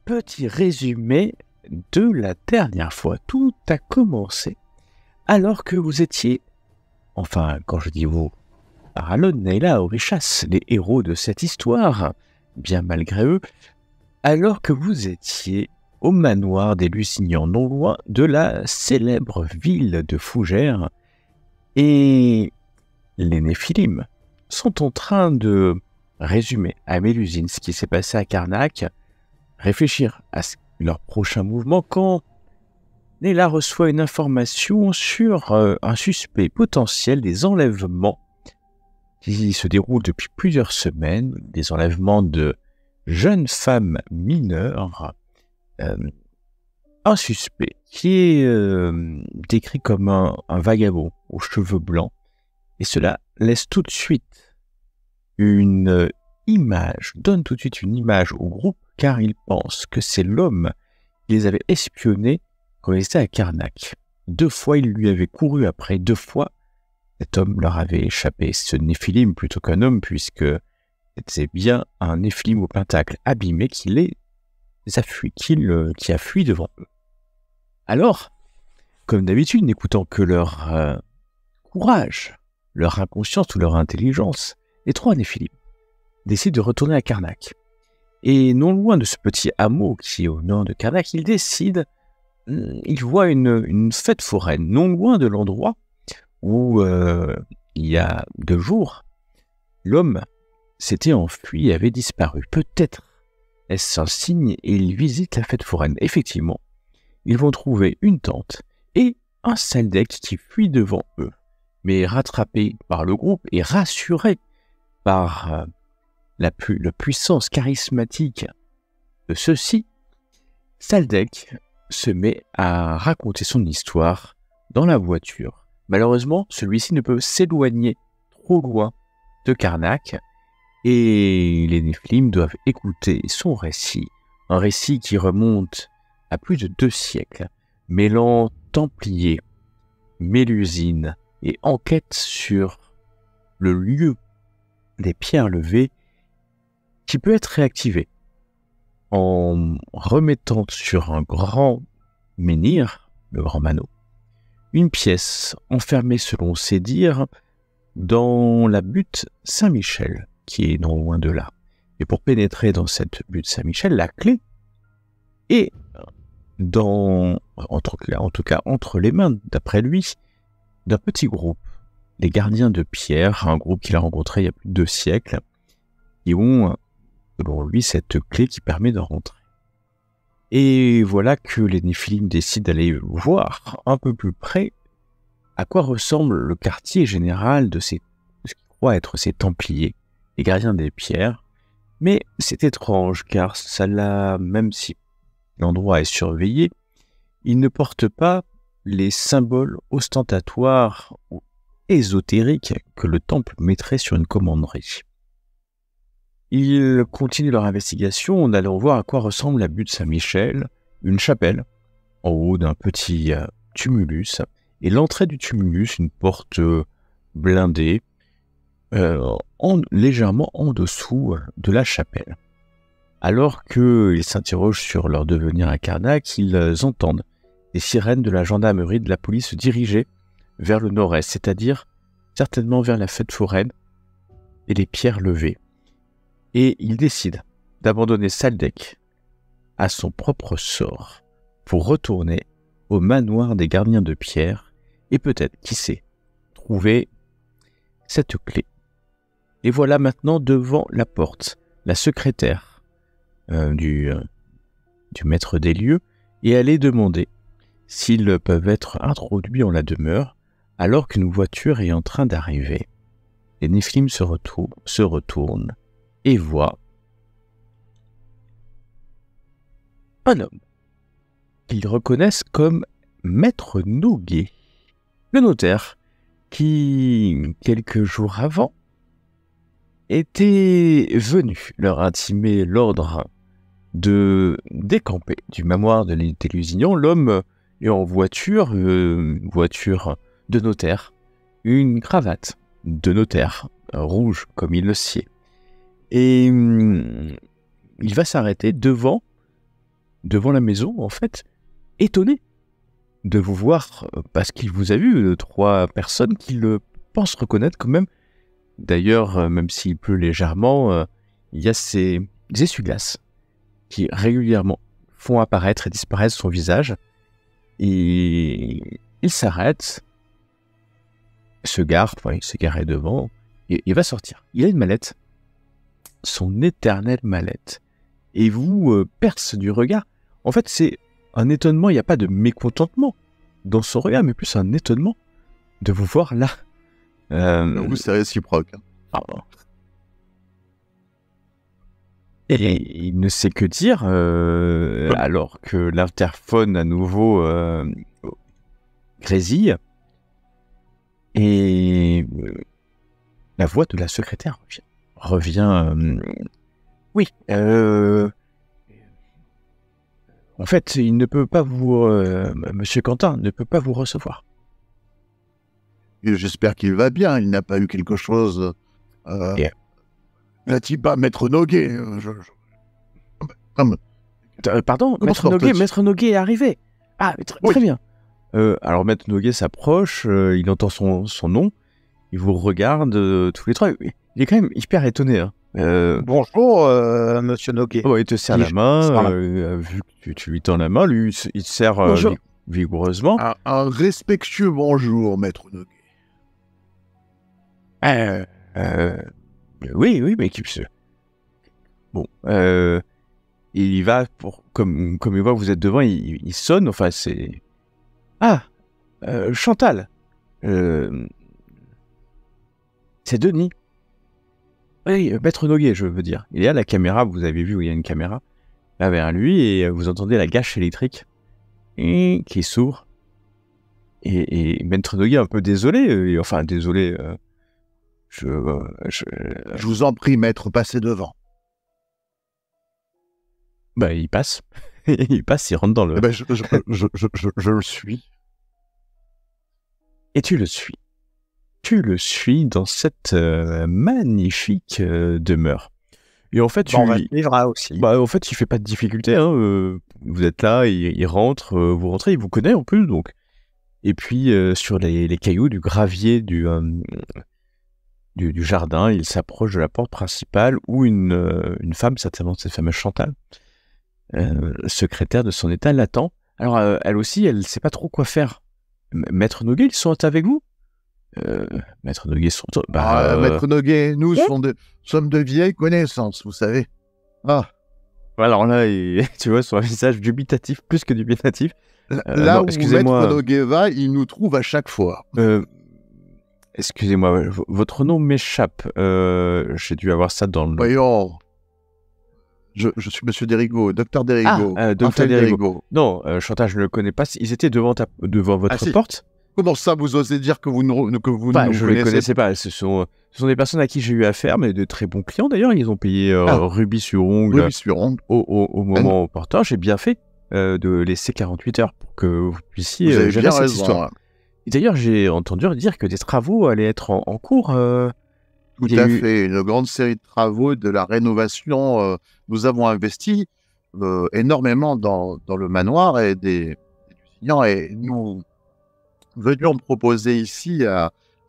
Petit résumé de la dernière fois. Tout a commencé alors que vous étiez, enfin quand je dis vous, Aralon, Nayla, Orishas, les héros de cette histoire, bien malgré eux, alors que vous étiez au manoir des Lusignans, non loin de la célèbre ville de Fougères, et les Néphilim sont en train de résumer à Mélusine ce qui s'est passé à Karnak, réfléchir à leur prochain mouvement quand Nayla reçoit une information sur un suspect potentiel des enlèvements qui se déroulent depuis plusieurs semaines, des enlèvements de jeunes femmes mineures, un suspect qui est décrit comme un vagabond aux cheveux blancs, et cela laisse tout de suite une image, donne tout de suite une image au groupe, car ils pensent que c'est l'homme qui les avait espionnés quand ils étaient à Karnak. 2 fois, ils lui avaient couru après, 2 fois, cet homme leur avait échappé. Ce Néphilim plutôt qu'un homme, puisque c'était bien un Néphilim au pentacle abîmé qui a fui devant eux. Alors, comme d'habitude, n'écoutant que leur courage, leur inconscience ou leur intelligence, les 3 Néphilim décident de retourner à Karnak. Et non loin de ce petit hameau qui est au nord de Karnak, ils voient une fête foraine, non loin de l'endroit où, il y a 2 jours, l'homme s'était enfui et avait disparu. Peut-être est-ce un signe et ils visitent la fête foraine. Effectivement, ils vont trouver une tente et un Saldek qui fuit devant eux. Mais rattrapé par le groupe et rassuré par la puissance charismatique de ceux-ci, Saldek se met à raconter son histoire dans la voiture. Malheureusement, celui-ci ne peut s'éloigner trop loin de Karnak et les Néphilim doivent écouter son récit. Un récit qui remonte à plus de 2 siècles, mêlant Templiers, Mélusine et enquête sur le lieu des pierres levées qui peut être réactivé en remettant sur un grand menhir, le grand manneau, une pièce enfermée selon ses dires dans la butte Saint-Michel, qui est non loin de là. Et pour pénétrer dans cette butte Saint-Michel, la clé est entre les mains, d'après lui, d'un petit groupe, les gardiens de pierre, un groupe qu'il a rencontré il y a plus de 2 siècles, qui ont, selon lui, cette clé qui permet de rentrer. Et voilà que les Néphilim décident d'aller voir un peu plus près à quoi ressemble le quartier général de ce qu'ils croient être ces Templiers, les gardiens des pierres. Mais c'est étrange, car même si l'endroit est surveillé, il ne porte pas les symboles ostentatoires ou ésotériques que le temple mettrait sur une commanderie. Ils continuent leur investigation en allant voir à quoi ressemble la butte Saint-Michel, une chapelle en haut d'un petit tumulus, et l'entrée du tumulus, une porte blindée, légèrement en dessous de la chapelle. Alors qu'ils s'interrogent sur leur devenir à Karnak, ils entendent les sirènes de la gendarmerie de la police se diriger vers le nord-est, c'est-à-dire certainement vers la fête foraine et les pierres levées. Et ils décident d'abandonner Saldek à son propre sort pour retourner au manoir des gardiens de pierre et peut-être, qui sait, trouver cette clé. Et voilà maintenant devant la porte la secrétaire du maître des lieux, et elle est demandée s'ils peuvent être introduits en la demeure alors qu'une voiture est en train d'arriver. Les Néphilim se retournent et voient un homme qu'ils reconnaissent comme Maître Noguet, le notaire qui, quelques jours avant, était venu leur intimer l'ordre de décamper du manoir des Lusignans. L'homme est en voiture de notaire, une cravate de notaire, rouge comme il le sied. Et il va s'arrêter devant devant la maison, en fait, étonné de vous voir, parce qu'il vous a vu, 3 personnes qui le pensent reconnaître quand même. D'ailleurs, même s'il pleut légèrement, il y a ces essuie-glaces qui régulièrement font apparaître et disparaître son visage. Et il s'arrête, se gare, enfin il s'est garé devant, et il va sortir. Il a une mallette, son éternelle mallette, et vous perce du regard. En fait, c'est un étonnement, il n'y a pas de mécontentement dans son regard, mais plus un étonnement de vous voir là. Vous, c'est réciproque. Pardon. Et il ne sait que dire, alors que l'interphone à nouveau grésille, et la voix de la secrétaire revient. Oui, en fait, il ne peut pas vous... Monsieur Quentin ne peut pas vous recevoir. Et j'espère qu'il va bien, il n'a pas eu quelque chose... N'a-t-il pas Maître Noguet Pardon, Maître Noguet est arrivé. Ah, très bien. Alors, Maître Noguet s'approche, il entend son nom, il vous regarde tous les trois. Il est quand même hyper étonné. Hein. Bonjour, Monsieur Noguet. Oh, il te serre la main, vu que tu lui tends la main, lui, il te serre vigoureusement. Un respectueux bonjour, Maître Noguet. Oui, mais bon, il va comme il voit que vous êtes devant, il sonne. Enfin, c'est Chantal. C'est Denis. Oui, Maître Noguet, je veux dire. Il y a la caméra, vous avez vu où il y a une caméra là vers lui, et vous entendez la gâche électrique qui s'ouvre. Et Maître Noguet un peu désolé, désolé. Je vous en prie, maître, passez devant. Il passe. Il rentre dans le... je le suis. Et tu le suis. Tu le suis dans cette magnifique demeure. Et en fait, on va suivre aussi. En fait, il fait pas de difficulté. Hein, vous êtes là, il rentre, vous rentrez, il vous connaît en plus, donc. Et puis, sur les cailloux du gravier du jardin, il s'approche de la porte principale où une femme, certainement cette fameuse Chantal, secrétaire de son état, l'attend. Alors, elle aussi, elle ne sait pas trop quoi faire. Maître Noguet, ils sont avec vous Maître Noguet, Maître Noguet, nous sommes de vieilles connaissances, vous savez. Alors là, tu vois, son visage dubitatif, plus que dubitatif. Là où Maître Noguet va, il nous trouve à chaque fois. Excusez-moi, votre nom m'échappe. J'ai dû avoir ça dans le... Voyons. Je suis Monsieur Derigo, Docteur Derigo. Docteur Derigo. Non, Chantal, je ne le connais pas. Ils étaient devant votre porte. Comment ça, vous osez dire que vous ne nous je ne les connaissais pas. Ce sont des personnes à qui j'ai eu affaire, mais de très bons clients. D'ailleurs, ils ont payé rubis sur ongle au moment opportun. J'ai bien fait de laisser 48 heures pour que vous puissiez gérer cette histoire. Et d'ailleurs, j'ai entendu dire que des travaux allaient être en cours. Tout à fait. Une grande série de travaux, de la rénovation. Nous avons investi énormément dans le manoir et des étudiants. Et nous venions proposer ici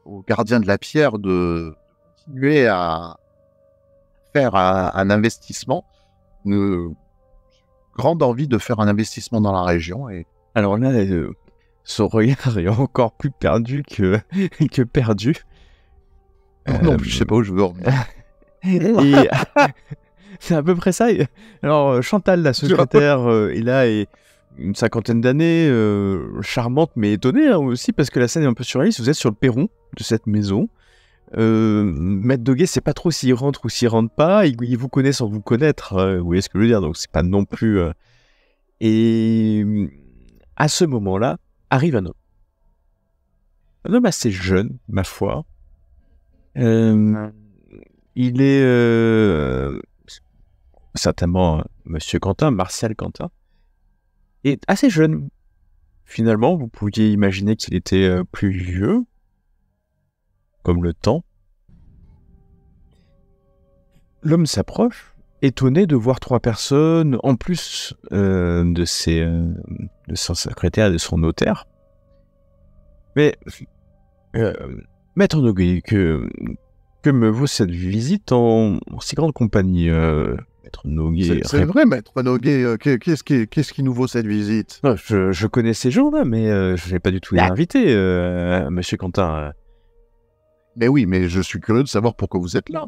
aux gardiens de la pierre de continuer à faire un investissement. Une grande envie de faire un investissement dans la région. Et... Alors là, son regard est encore plus perdu que perdu. Non, je sais pas où je veux en venir. C'est à peu près ça. Alors, Chantal, la secrétaire, est là, et une cinquantaine d'années, charmante mais étonnée aussi, parce que la scène est un peu surréaliste. Vous êtes sur le perron de cette maison. Maître Noguet sait pas trop s'il rentre ou s'il rentre pas. Il vous connaît sans vous connaître. Vous voyez ce que je veux dire? Donc, c'est pas non plus... Et à ce moment-là, arrive un homme. Un homme assez jeune, ma foi. Il est certainement Monsieur Quentin, Martial Quentin, et assez jeune. Finalement, vous pouviez imaginer qu'il était plus vieux, comme le temps. L'homme s'approche étonné de voir 3 personnes, en plus de son secrétaire et de son notaire. Mais, Maître Noguet, que me vaut cette visite en si grande compagnie, Maître Noguet? C'est vrai, Maître Noguet, qu'est-ce qui nous vaut cette visite? Non, je connais ces gens-là, mais je n'ai pas du tout les invité, Monsieur Quentin. Mais oui, mais je suis curieux de savoir pourquoi vous êtes là.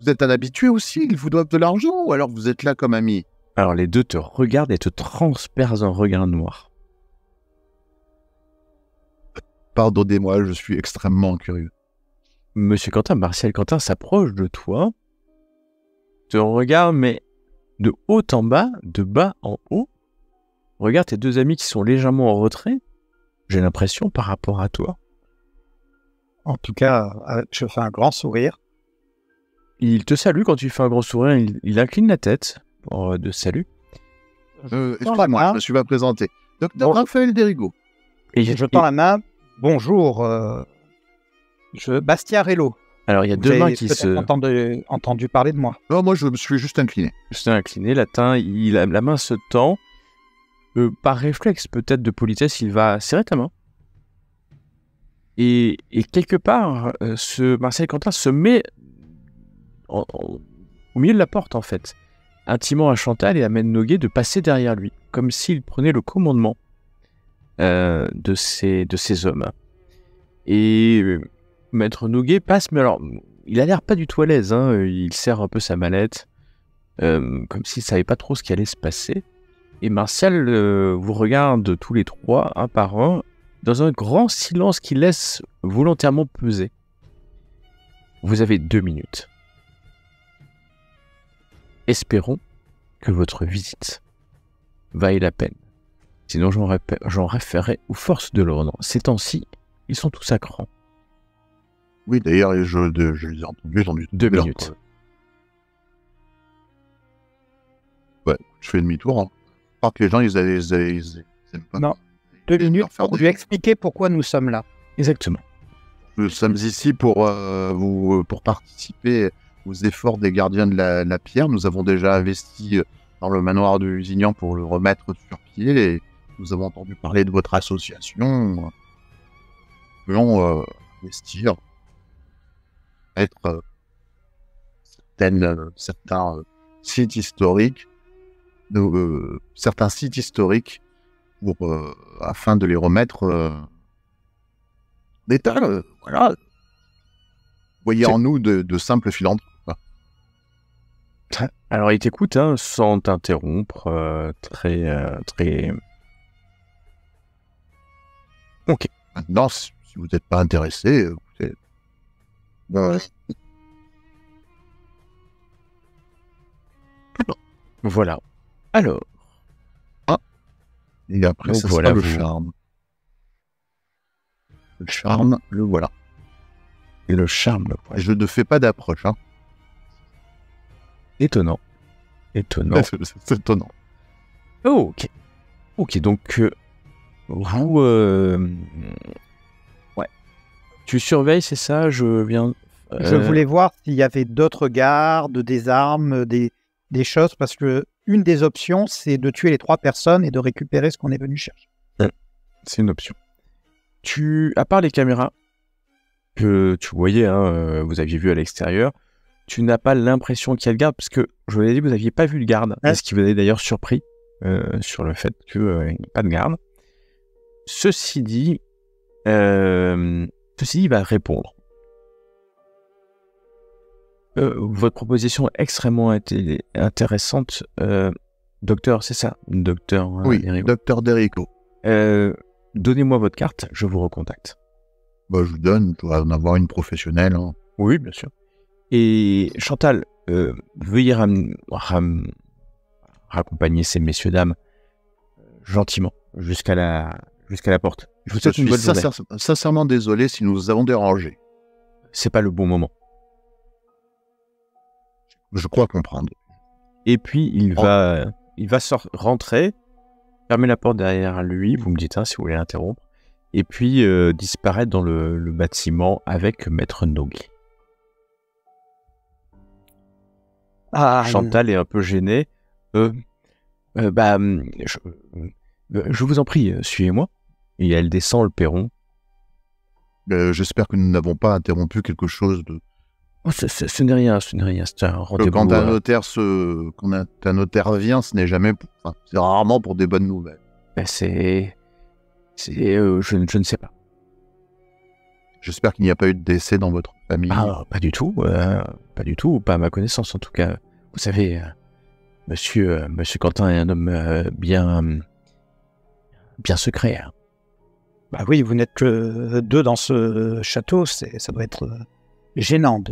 Vous êtes un habitué aussi, ils vous doivent de l'argent, ou alors vous êtes là comme ami? Alors les deux te regardent et te transpercent un regard noir. Pardonnez-moi, je suis extrêmement curieux. Monsieur Quentin, Martial Quentin s'approche de toi, te regarde, mais de haut en bas, de bas en haut. Regarde tes 2 amis qui sont légèrement en retrait, j'ai l'impression, par rapport à toi. En tout cas, je fais un grand sourire. Il te salue quand tu fais un gros sourire, il incline la tête de salut. Excusez-moi, je ne me suis pas présenté. Docteur Raphaël Derigo. Et je tends la main. Bonjour, Bastiarello. Alors il y a 2 mains qui se... Vous avez entendu parler de moi. Non, moi je me suis juste incliné. Juste incliné, la main se tend. Par réflexe peut-être de politesse, il va serrer ta main. Et quelque part, ce Martial Quentin se met au milieu de la porte, en fait, intimant à Chantal et à Maître Noguet de passer derrière lui, comme s'il prenait le commandement de ces hommes. Et Maître Noguet passe, mais alors, il a l'air pas du tout à l'aise, hein, il serre un peu sa mallette, comme s'il savait pas trop ce qui allait se passer. Et Martial vous regarde tous les 3, un par un, dans un grand silence qui laisse volontairement peser. Vous avez 2 minutes. Espérons que votre visite vaille la peine. Sinon, j'en référerai aux forces de l'ordre. Ces temps-ci, ils sont tous à cran. Oui, d'ailleurs, je les ai entendus. 2 minutes. Ouais, je fais demi-tour. Hein. Je crois que les gens, ils aiment pas. Non. 2 minutes pour lui expliquer pourquoi nous sommes là. Exactement. Nous sommes ici pour participer aux efforts des gardiens de la pierre. Nous avons déjà investi dans le manoir de Lusignan pour le remettre sur pied. Et nous avons entendu parler de votre association. Nous voulons investir, être certains sites historiques, afin de les remettre d'état. Voilà. Voyez en nous de simples philanthropes. Alors il t'écoute sans t'interrompre, très... Ok. Maintenant, si vous n'êtes pas intéressé, Voilà. Alors. Et après, ça sera le charme. Le charme, le voilà. Et le charme, le voilà. Je ne fais pas d'approche. Hein. Étonnant. C'est étonnant. Oh, ok. Ok, donc vous... Ouais. Tu surveilles, c'est ça? Je viens... Je voulais voir s'il y avait d'autres gardes, des armes, des choses, parce que une des options, c'est de tuer les 3 personnes et de récupérer ce qu'on est venu chercher. C'est une option. À part les caméras que tu voyais, vous aviez vu à l'extérieur, tu n'as pas l'impression qu'il y a le garde, parce que je vous l'ai dit, vous n'aviez pas vu le garde, ce qui vous avait d'ailleurs surpris sur le fait qu'il n'y ait pas de garde. Ceci dit, il va répondre. Votre proposition est extrêmement intéressante, docteur, c'est ça, docteur? Oui, Derigo. Docteur Derigo. Donnez-moi votre carte, je vous recontacte. Je vous donne, je dois en avoir une professionnelle. Hein. Oui, bien sûr. Et Chantal, veuillez raccompagner ces messieurs dames gentiment jusqu'à la porte. Je vous souhaite une bonne journée. Sincèrement désolé si nous vous avons dérangé. C'est pas le bon moment. Je crois comprendre. Et puis il va rentrer, fermer la porte derrière lui, vous me dites si vous voulez l'interrompre, et puis disparaître dans le bâtiment avec Maître Noguet. Chantal est un peu gênée. Je vous en prie, suivez-moi. Et elle descend le perron. J'espère que nous n'avons pas interrompu quelque chose de... Oh, ce n'est rien, c'est un rendez-vous. Quand un notaire vient, ce n'est jamais... c'est rarement pour des bonnes nouvelles. Je ne sais pas. J'espère qu'il n'y a pas eu de décès dans votre famille. Pas du tout, pas à ma connaissance en tout cas. Vous savez, Monsieur Quentin est un homme bien secret. Hein. Bah oui, vous n'êtes que 2 dans ce château, ça doit être gênant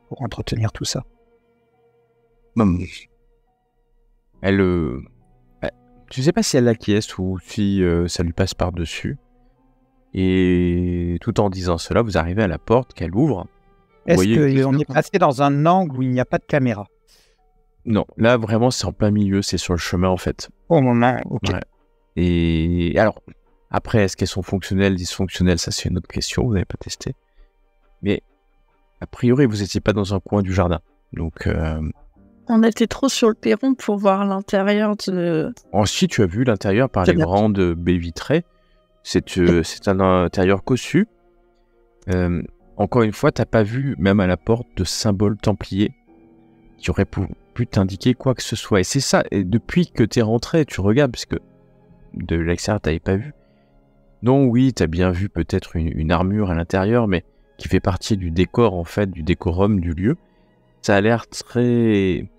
pour entretenir tout ça. Je sais pas si elle acquiesce ou si ça lui passe par-dessus. Et tout en disant cela, vous arrivez à la porte qu'elle ouvre. Est-ce qu'on est passé dans un angle où il n'y a pas de caméra? Non, là vraiment c'est en plein milieu, c'est sur le chemin en fait. Oh mon Dieu, ok. Ouais. Et alors, après, est-ce qu'elles sont fonctionnelles, dysfonctionnelles? Ça c'est une autre question, vous n'avez pas testé. Mais a priori, vous n'étiez pas dans un coin du jardin. Donc... On était trop sur le perron pour voir l'intérieur de... Ensuite, tu as vu l'intérieur par les grandes baies vitrées. C'est un intérieur cossu. Encore une fois, tu n'as pas vu, même à la porte, de symbole templier qui aurait pu t'indiquer quoi que ce soit. Et c'est ça, et depuis que tu es rentré, tu regardes, parce que de l'extérieur, tu n'avais pas vu. Non, oui, tu as bien vu peut-être une armure à l'intérieur, mais qui fait partie du décor, en fait, du décorum du lieu. Ça a l'air très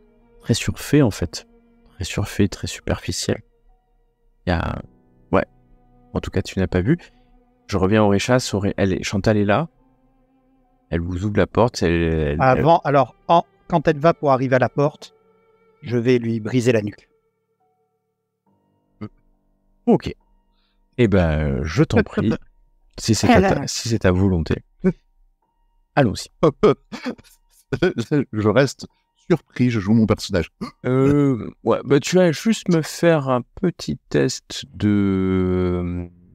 surfait, en fait. Très surfait, très superficiel. Ouais. En tout cas, tu n'as pas vu. Je reviens au Réchasse. Chantal est là. Elle vous ouvre la porte. Quand elle va pour arriver à la porte, je vais lui briser la nuque. Ok. Eh ben, je t'en prie. Si c'est ta volonté. Allons-y. Je reste surpris, je joue mon personnage. Ouais, tu vas juste me faire un petit test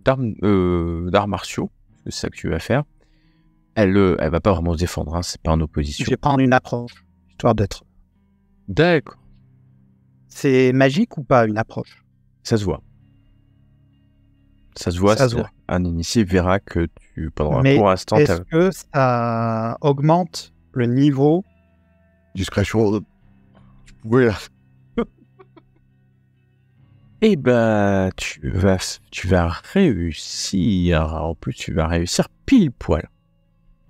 d'arts martiaux. C'est ça que tu vas faire. Elle va pas vraiment se défendre, hein, c'est pas en opposition. Je vais prendre une approche, histoire d'être... D'accord. C'est magique ou pas, une approche? Ça se voit. Ça se voit. Un initié verra que pendant un court instant... est-ce que ça augmente le niveau... Discrétion... Oui. Eh ben, tu vas réussir. En plus, tu vas réussir pile poil.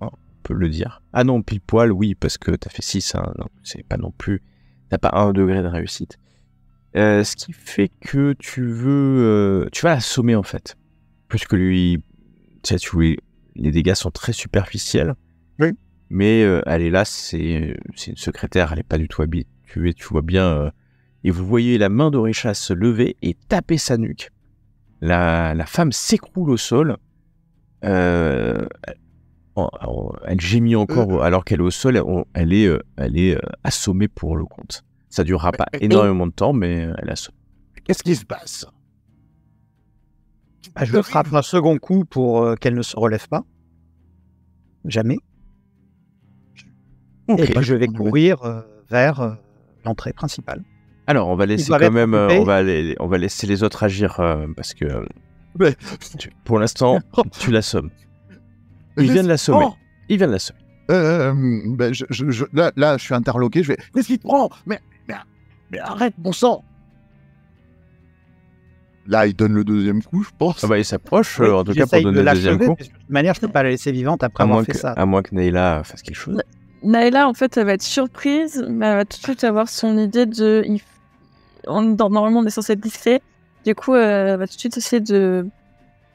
On peut le dire. Ah non, pile poil, oui, parce que t'as fait 6. Hein, non, c'est pas non plus... T'as pas 1 degré de réussite. Ce qui fait que tu vas l'assommer, en fait. Puisque lui... les dégâts sont très superficiels. Oui. Mais elle est là, c'est une secrétaire, elle n'est pas du tout habituée. Tu vois bien... et vous voyez la main d'Orisha se lever et taper sa nuque. La femme s'écroule au sol. Elle gémit encore alors qu'elle est au sol. Elle est assommée pour le compte. Ça durera pas énormément de temps, mais elle assomme. Qu'est-ce qui se passe? Je frappe un second coup pour qu'elle ne se relève pas. Jamais. Okay. Et je vais courir vers l'entrée principale. Alors, on va laisser quand même, on va laisser les autres agir parce que pour l'instant, tu l'assommes. Il vient de l'assommer. Il vient de l'assommer. Là, je suis interloqué. Je vais. Qu'est-ce qu'il te prend? Mais arrête, bon sang! Là, il donne le deuxième coup, je pense. Ah bah, il s'approche, en tout cas, pour donner le deuxième coup. De toute manière, je ne peux pas la laisser vivante après avoir fait ça. À moins que Nayla fasse quelque chose. Nayla, en fait, elle va être surprise, mais elle va tout de suite avoir son idée de... Normalement, on est censé être discret. Du coup, elle va tout de suite essayer de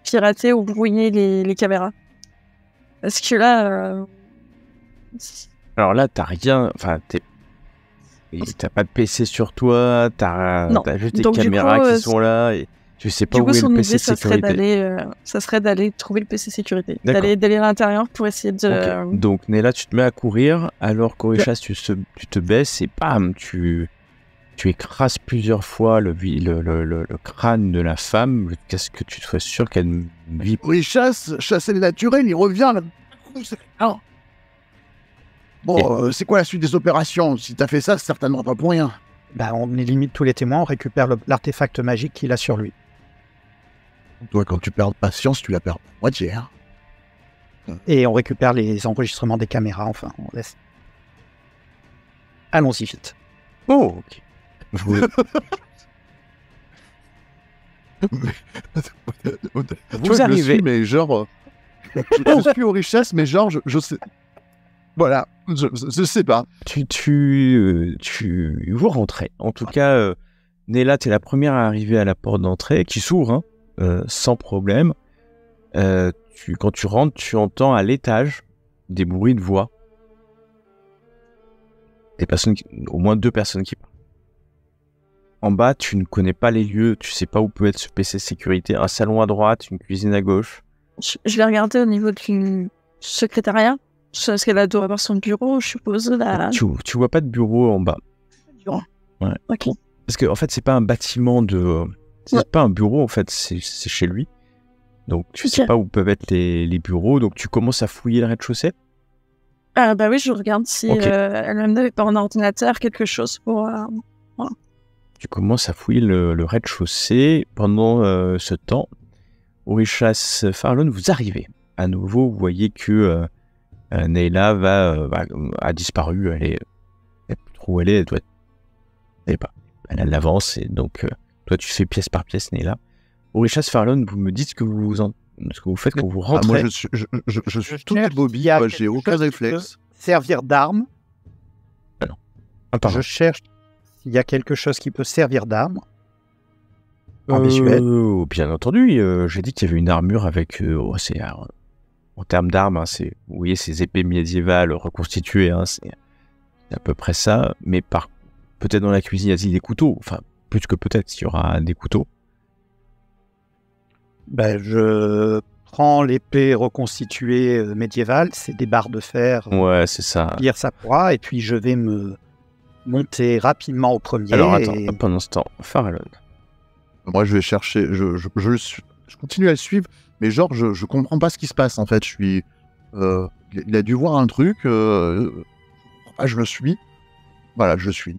pirater ou brouiller les caméras. Parce que là... Alors là, t'as rien... Enfin, t'as pas de PC sur toi, t'as juste des caméras qui sont là, et tu sais pas où est le PC sécurité. Ça serait d'aller trouver le PC sécurité. D'aller à l'intérieur pour essayer de... Okay. Donc Nayla, tu te mets à courir, alors qu'Orichas, tu te baisses et bam, tu écrases plusieurs fois le crâne de la femme, jusqu'à ce que tu sois sûr qu'elle ne vit pas. Orichas, chasser le naturel, il revient là. Bon, c'est quoi la suite des opérations? Si t'as fait ça, c'est certainement pas pour rien. On élimine tous les témoins, on récupère l'artefact magique qu'il a sur lui. Toi, quand tu perds patience, tu la perds à moitié. Hein. Et on récupère les enregistrements des caméras, enfin, on laisse. Allons-y vite. Oh, ok. Vous arrivez. Mais genre. Je suis aux richesses, mais genre, je sais. Voilà, je sais pas. Vous rentrez. En tout cas, Nella, t'es la première à arriver à la porte d'entrée, qui s'ouvre, sans problème. Quand tu rentres, tu entends à l'étage des bruits de voix. Au moins 2 personnes qui parlent. En bas, tu ne connais pas les lieux, tu sais pas où peut être ce PC sécurité. Un salon à droite, une cuisine à gauche. Je vais regarder au niveau du secrétariat. Parce qu'elle doit avoir son bureau, je suppose. Là. Tu vois pas de bureau en bas. Bureau. Ouais. Ok. Parce que en fait, c'est pas un bâtiment de. C'est pas un bureau, en fait, c'est chez lui. Donc, tu sais pas où peuvent être les bureaux. Donc, tu commences à fouiller le rez-de-chaussée. Ah, bah oui, je regarde si elle-même n'avait pas un ordinateur, quelque chose pour. Voilà. Tu commences à fouiller le rez-de-chaussée. Pendant ce temps, Aurichas Farlon, vous arrivez. À nouveau, vous voyez que Neyla a disparu. Elle est plus trop où elle est. Elle a de l'avance. Et donc, toi, tu fais pièce par pièce, Neyla. Aurichas Farlon, vous me dites ce que vous faites quand vous rentrez. Moi, je suis tout bobby. J'ai aucun réflexe. Servir d'arme. Alors, je cherche s'il y a quelque chose qui peut servir d'arme. Bien entendu, j'ai dit qu'il y avait une armure avec... en termes d'armes, vous voyez ces épées médiévales reconstituées, c'est à peu près ça. Mais peut-être dans la cuisine, il y a des couteaux. Enfin, plus que peut-être, il y aura des couteaux. Je prends l'épée reconstituée médiévale, c'est des barres de fer. Ouais, c'est ça. Lire ça pourra, et puis je vais me monter rapidement au premier. Alors attends, pendant ce temps, Farallon. Moi, je vais chercher, je continue à le suivre, mais genre, je comprends pas ce qui se passe, en fait. Il a dû voir un truc, je le suis. Voilà, je le suis.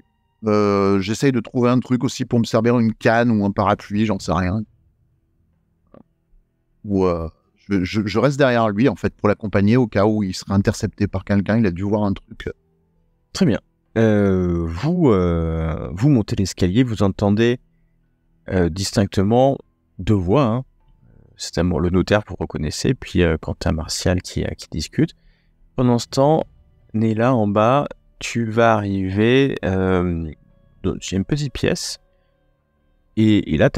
J'essaye de trouver un truc aussi pour me servir une canne ou un parapluie, j'en sais rien. Ou je reste derrière lui, en fait, pour l'accompagner au cas où il serait intercepté par quelqu'un, il a dû voir un truc. Très bien. Vous montez l'escalier, vous entendez distinctement 2 voix, c'est le notaire, vous reconnaissez, puis Quentin Martial qui discute. Pendant ce temps, Neyla, en bas, tu vas arriver, j'ai une petite pièce, et là,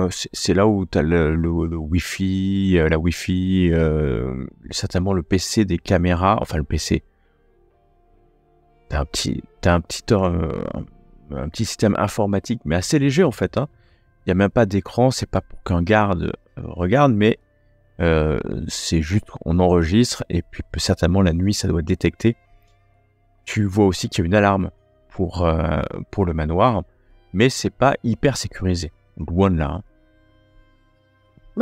c'est là où tu as le Wi-Fi, la Wi-Fi, certainement le PC des caméras, enfin le PC. T'as un petit système informatique, mais assez léger en fait. Il n'y a même pas d'écran, c'est pas pour qu'un garde regarde, mais c'est juste qu'on enregistre et puis certainement la nuit ça doit détecter. Tu vois aussi qu'il y a une alarme pour le manoir, mais c'est pas hyper sécurisé. Loin de là.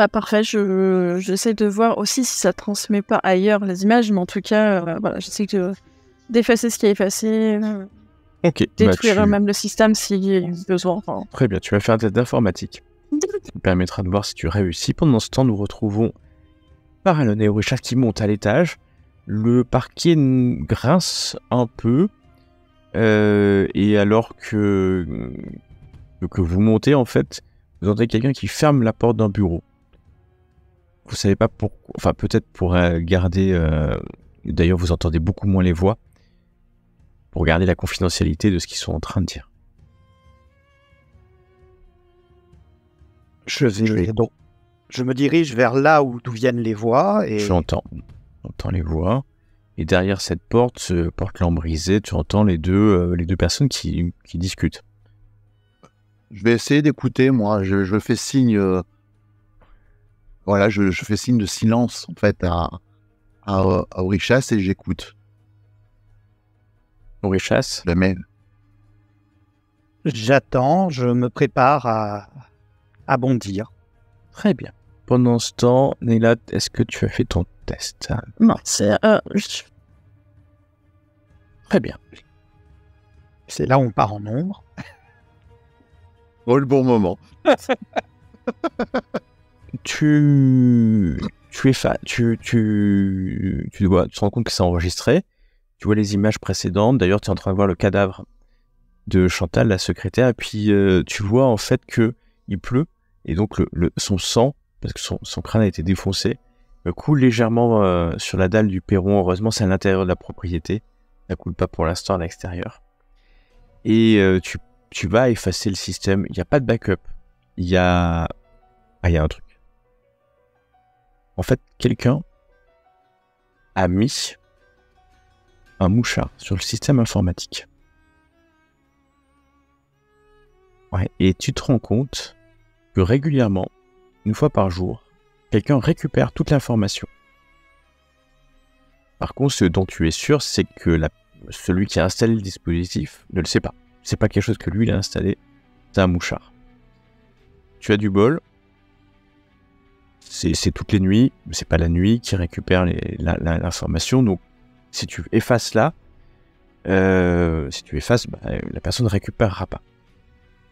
Parfait, j'essaie de voir aussi si ça transmet pas ailleurs les images, mais en tout cas, j'essaie d'effacer ce qui est effacé. Détruire même le système s'il y a besoin. Très bien, tu vas faire un test d'informatique. Ça me permettra de voir si tu réussis. Pendant ce temps, nous retrouvons Farallon et Aurichas qui montent à l'étage. Le parquet grince un peu. Et alors que vous montez, en fait, vous entendez quelqu'un qui ferme la porte d'un bureau. Vous savez pas pourquoi. Enfin, peut-être pour garder... D'ailleurs, vous entendez beaucoup moins les voix. Pour garder la confidentialité de ce qu'ils sont en train de dire. Je me dirige vers là d'où viennent les voix. Et... J'entends les voix. Et derrière cette porte lambrisée, tu entends les deux personnes qui discutent. Je vais essayer d'écouter, moi. Je fais signe... je fais signe de silence, en fait, à Aurichas et j'écoute. Aurichas ? J'attends, je me prépare à bondir. Très bien. Pendant ce temps, Neyla, est-ce que tu as fait ton test ? Non, Très bien. C'est là où on part en nombre. Oh, le bon moment. Tu dois te rends compte que c'est enregistré. Tu vois les images précédentes. D'ailleurs, tu es en train de voir le cadavre de Chantal, la secrétaire. Et puis, tu vois en fait que il pleut. Et donc, son sang, parce que son crâne a été défoncé, coule légèrement sur la dalle du perron. Heureusement, c'est à l'intérieur de la propriété. Ça coule pas pour l'instant à l'extérieur. Et tu vas effacer le système. Il n'y a pas de backup. Il y a un truc. En fait, quelqu'un a mis un mouchard sur le système informatique. Ouais, et tu te rends compte que régulièrement, une fois par jour, quelqu'un récupère toute l'information. Par contre, ce dont tu es sûr, c'est que celui qui a installé le dispositif ne le sait pas. C'est pas quelque chose que lui il a installé, c'est un mouchard. Tu as du bol. C'est toutes les nuits, mais c'est pas la nuit qui récupère l'information. Donc, si tu effaces la personne ne récupérera pas.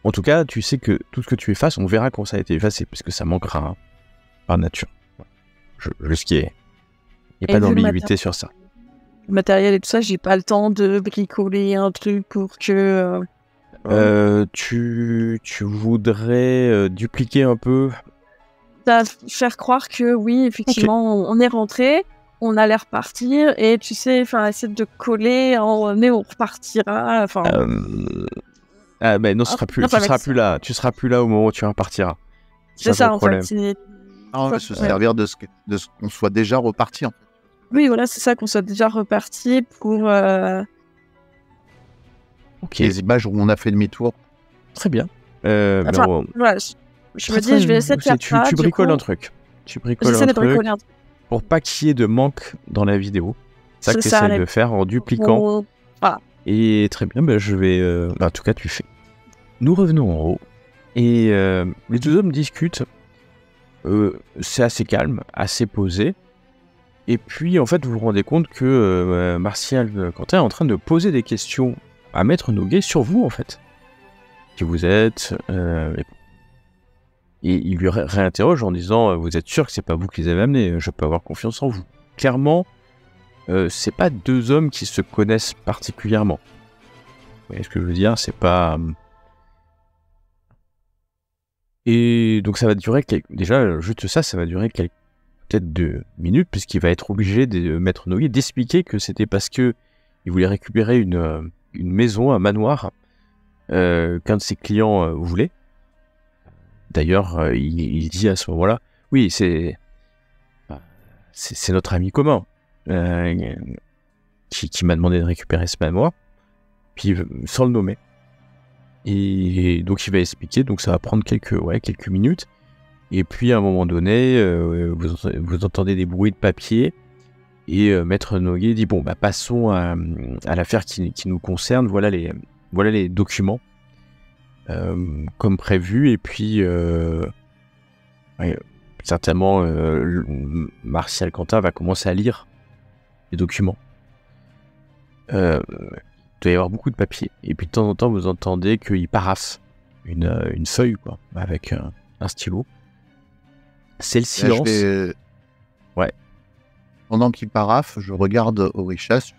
En tout cas, tu sais que tout ce que tu effaces, on verra quand ça a été effacé, parce que ça manquera par nature. Il n'y a pas d'ambiguïté sur ça. Le matériel et tout ça, j'ai pas le temps de bricoler un truc pour que... Tu voudrais dupliquer un peu... Faire croire que oui, effectivement, on est rentré, on allait repartir, et tu sais, essayer de coller, mais on repartira. Mais non, tu seras plus là au moment où tu repartiras. C'est ça, en fait. Se servir de ce qu'on soit déjà reparti, en fait. Oui, voilà, c'est ça, qu'on soit déjà reparti pour... Les images où on a fait demi-tour. Très bien. Voilà, je me dis, je vais essayer de faire ça. Tu bricoles un truc. J'essaie de bricoler un truc. Pour pas qu'il y ait de manque dans la vidéo. C'est ça que tu essaies de faire en dupliquant. Voilà. Et très bien, je vais... en tout cas, tu fais. Nous revenons en haut. Et les deux hommes discutent. C'est assez calme, assez posé. Et puis, en fait, vous vous rendez compte que Martial Quentin est en train de poser des questions à Maître Noguet sur vous, en fait. Qui vous êtes... Et il lui réinterroge en disant vous êtes sûr que c'est pas vous qui les avez amenés, je peux avoir confiance en vous. Clairement, c'est pas deux hommes qui se connaissent particulièrement. Vous voyez ce que je veux dire, c'est pas... Et donc ça va durer déjà juste ça va durer peut-être 2 minutes, puisqu'il va être obligé de Maître Noguet d'expliquer que c'était parce que il voulait récupérer une maison, un manoir qu'un de ses clients voulait. D'ailleurs, il dit à ce moment-là, oui, c'est notre ami commun qui m'a demandé de récupérer ce manoir, puis sans le nommer. Et donc il va expliquer, donc ça va prendre quelques minutes. Et puis à un moment donné, vous entendez des bruits de papier, et Maître Noguet dit bon, passons à l'affaire qui nous concerne. Voilà les documents. Comme prévu, et puis certainement Martial Quentin va commencer à lire les documents. Il doit y avoir beaucoup de papier, et puis de temps en temps vous entendez qu'il paraphe une feuille avec un stylo. C'est le silence. Ouais. Pendant qu'il paraphe, je regarde Orichas.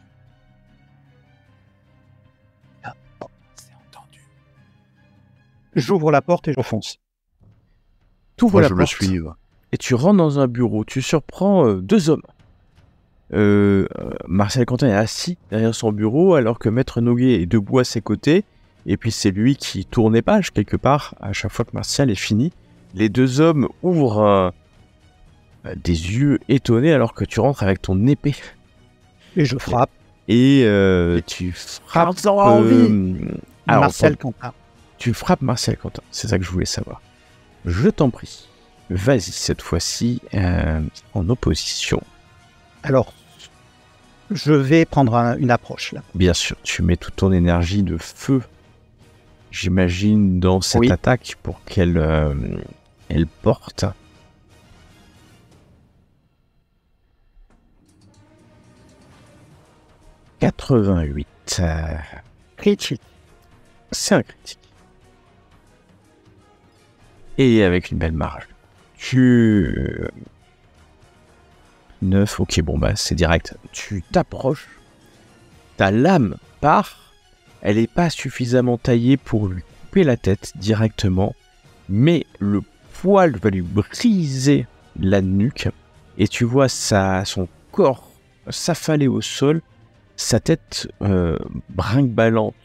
J'ouvre la porte et je fonce. T'ouvres la je porte le suis. Et tu rentres dans un bureau. Tu surprends 2 hommes. Martial Quentin est assis derrière son bureau alors que Maître Noguet est debout à ses côtés. Et puis c'est lui qui tourne les pages quelque part à chaque fois que Martial est fini. Les 2 hommes ouvrent des yeux étonnés alors que tu rentres avec ton épée. Et je frappe. Et tu frappes... Martial Quentin. Tu frappes Martial Quentin, c'est ça que je voulais savoir. Je t'en prie, vas-y cette fois-ci en opposition. Alors, je vais prendre une approche là. Bien sûr, tu mets toute ton énergie de feu, j'imagine, dans cette attaque pour qu'elle elle porte. « 88. est Critique. c'est un critique. Et avec une belle marge. 9, ok, bon bah c'est direct. Tu t'approches, ta lame part, elle n'est pas suffisamment taillée pour lui couper la tête directement, mais le poil va lui briser la nuque, et tu vois son corps s'affaler au sol, sa tête brinque-ballante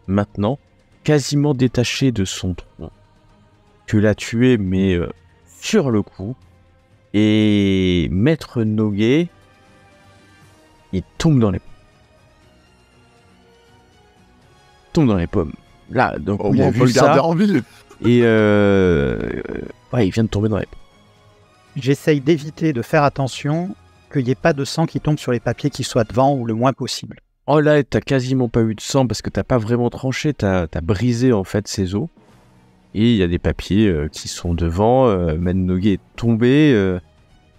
maintenant, quasiment détachée de son tronc. Tu l'as tué, mais sur le coup. Et Maître Noguet, il tombe dans les pommes. Là, donc Oh, il a on vu peut le garder ça, en vie. et ouais, il vient de tomber dans les pommes. J'essaye d'éviter de faire attention qu'il n'y ait pas de sang qui tombe sur les papiers qui soient devant ou le moins possible. Oh là, t'as quasiment pas eu de sang parce que t'as pas vraiment tranché, t'as brisé en fait ses os. Et il y a des papiers qui sont devant. Maître Noguet est tombé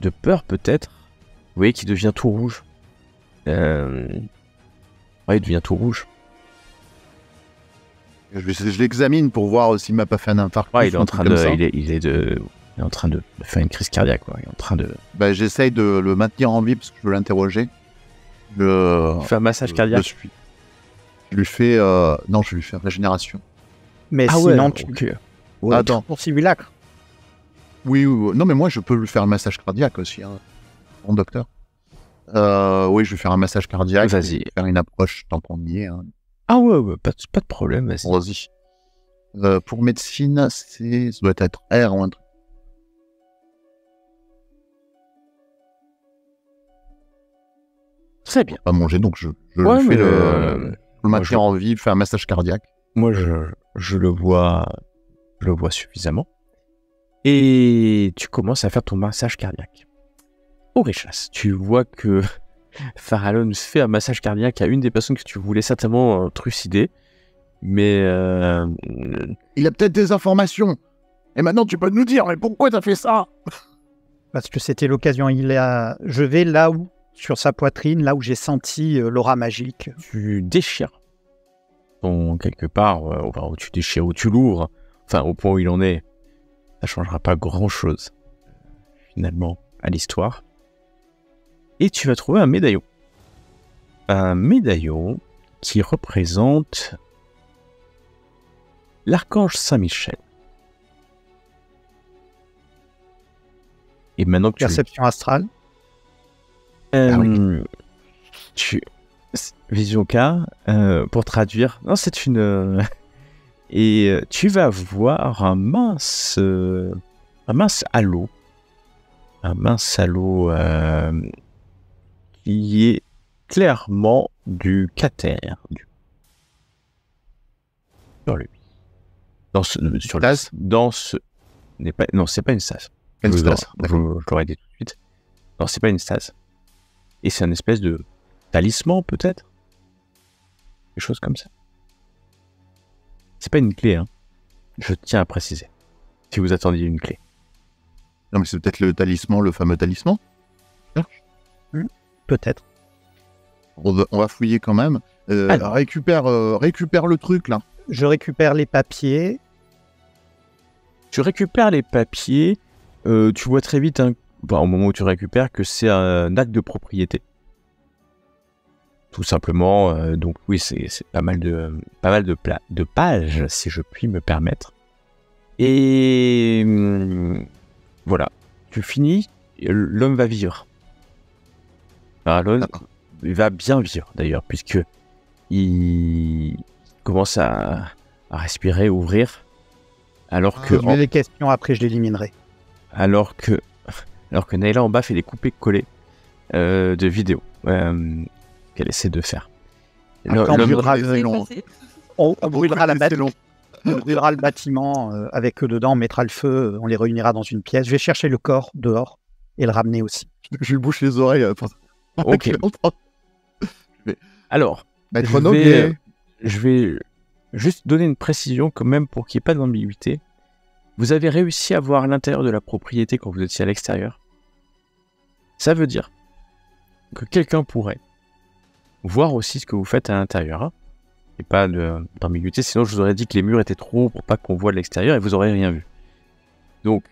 de peur peut-être. Vous voyez qu'il devient tout rouge. Ouais, il devient tout rouge. Je l'examine pour voir s'il m'a pas fait un infarctus. Ouais, il est en un train truc de, comme ça. il est en train de faire une crise cardiaque. Quoi. Il est en train de Bah, j'essaye de le maintenir en vie parce que je veux l'interroger. faire un massage cardiaque. Je lui fais non, je vais lui faire régénération. Mais Ah sinon, ouais, tu ok. Attends. pour simulacre. Oui. Non, mais moi, je peux lui faire un massage cardiaque aussi, hein, mon docteur. Oui, je vais faire un massage cardiaque. Vas-y. Faire une approche tant qu'on y est. Hein. Ah ouais, pas de problème, vas-y. Vas-y. Pour médecine, ça doit être R ou un truc. Très bien. Pas manger, donc je Ouais, lui mais fais le maintenir moi, en vie, faire un massage cardiaque. Moi, je le vois suffisamment. Et tu commences à faire ton massage cardiaque. Aurichas, tu vois que Farallon fait un massage cardiaque à une des personnes que tu voulais certainement trucider. Mais Il a peut-être des informations. Et maintenant, tu peux nous dire, mais pourquoi t'as fait ça? Parce que c'était l'occasion. Je vais là où, sur sa poitrine, là où j'ai senti l'aura magique. tu déchires quelque part, où tu déchires, où tu l'ouvres, enfin au point où il en est, ça changera pas grand-chose finalement à l'histoire. Et tu vas trouver un médaillon. Un médaillon qui représente l'archange Saint-Michel. Et maintenant que Perception astrale. Vision K, pour traduire, non, c'est une. Et tu vas voir un mince halo. Un mince halo qui est clairement du Cater. Sur lui. Non, c'est pas une stase. Une Je stase, l'aurais dit tout de suite. Non, c'est pas une stase. Et c'est un espèce de talisman, peut-être. Quelque chose comme ça. C'est pas une clé, hein. Je tiens à préciser. Si vous attendiez une clé. Non, mais c'est peut-être le talisman, le fameux talisman. Peut-être. On va fouiller quand même. Récupère le truc, là. Je récupère les papiers. Tu récupères les papiers. Tu vois très vite, au moment où tu récupères, que c'est un acte de propriété. Tout simplement. Donc oui, c'est pas mal de pages, si je puis me permettre. Et voilà. Tu finis. L'homme va vivre. Farallon, il va bien vivre d'ailleurs, puisque il commence à respirer, ouvrir. Alors que Je mets les questions, après je l'éliminerai. Alors que Naila en bas fait des coupés-collés de vidéos qu'elle essaie de faire. On brûlera le bâtiment avec eux dedans, on mettra le feu, on les réunira dans une pièce. Je vais chercher le corps dehors et le ramener aussi. Je lui bouche les oreilles. Ok. Alors, Maître Noguet. je vais juste donner une précision quand même pour qu'il n'y ait pas d'ambiguïté. Vous avez réussi à voir l'intérieur de la propriété quand vous étiez à l'extérieur. Ça veut dire que quelqu'un pourrait voir aussi ce que vous faites à l'intérieur. Hein. Et pas d'ambiguïté, sinon je vous aurais dit que les murs étaient trop hauts pour pas qu'on voit de l'extérieur et vous aurez rien vu. Donc,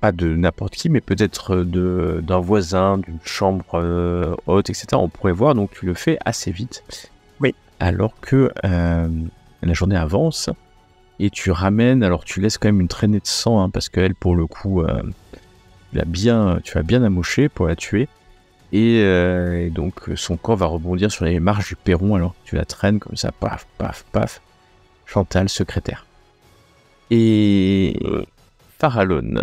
pas de n'importe qui, mais peut-être d'un voisin, d'une chambre haute, etc. On pourrait voir, donc tu le fais assez vite. Oui. Alors que la journée avance et tu ramènes, alors tu laisses quand même une traînée de sang, hein, parce qu'elle, pour le coup, tu l'as bien amochée pour la tuer. Et donc son corps va rebondir sur les marches du perron, alors tu la traînes comme ça, paf, paf, paf. Chantal, secrétaire. Et Farallon.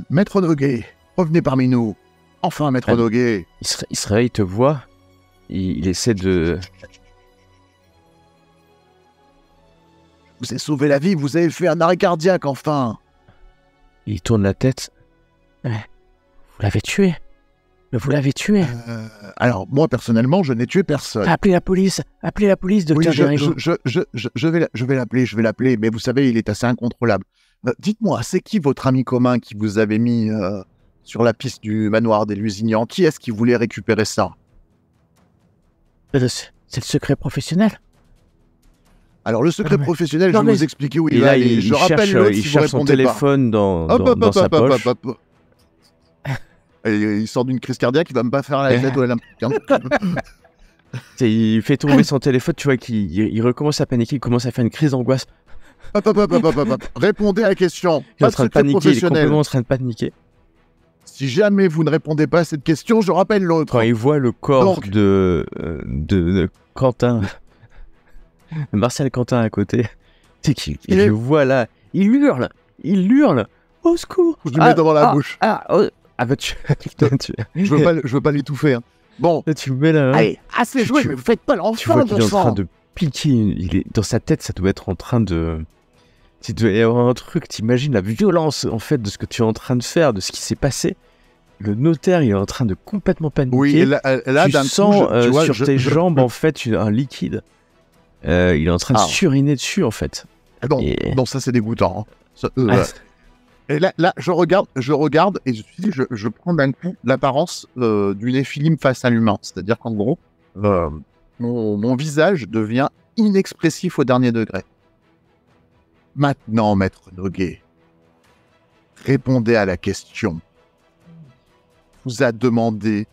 Maître Noguet, revenez parmi nous. Enfin, Maître Noguet. Il se réveille, il te voit. Il essaie de... Vous avez sauvé la vie, vous avez fait un arrêt cardiaque, enfin. Il tourne la tête. Vous l'avez tué. Vous l'avez tué. Alors, moi, personnellement, je n'ai tué personne. Appelez la police, docteur Derigo. Je vais l'appeler, mais vous savez, il est assez incontrôlable. Dites-moi, c'est qui votre ami commun qui vous avait mis sur la piste du manoir des Lusignans? Qui est-ce qui voulait récupérer ça? C'est le secret professionnel. Alors, le secret professionnel, je vais vous expliquer où il va aller. Je rappelle l'autre si vous répondez pas. Il cherche son téléphone dans sa poche. Il sort d'une crise cardiaque, il va même pas faire la tête ou la Il fait tomber son téléphone, tu vois qu'il recommence à paniquer, il commence à faire une crise d'angoisse. Répondez à la question. Il est en train de paniquer, il est complètement en train de paniquer. Si jamais vous ne répondez pas à cette question, je rappelle l'autre. Quand il voit le corps de Quentin, Martial Quentin à côté, tu sais qu'il le voit là, il hurle, au secours. Je lui mets devant la bouche. Je veux pas l'étouffer. Hein. Bon. Là, tu mets là. Allez, assez joué, mais vous faites pas l'enfant. Tu vois qu'il est en train de piquer. Il est dans sa tête, ça doit être en train de. Il doit y avoir un truc. T'imagines la violence en fait de ce que tu es en train de faire, de ce qui s'est passé. Le notaire, il est en train de complètement paniquer. Oui, et là tu sens sur tes jambes en fait un liquide. Il est en train de suriner dessus en fait. Non, ça c'est dégoûtant. Hein. Et là, je regarde et je prends d'un coup l'apparence du néphilim face à l'humain. C'est-à-dire qu'en gros, mon visage devient inexpressif au dernier degré. Maintenant, Maître Noguet, répondez à la question. Vous a demandé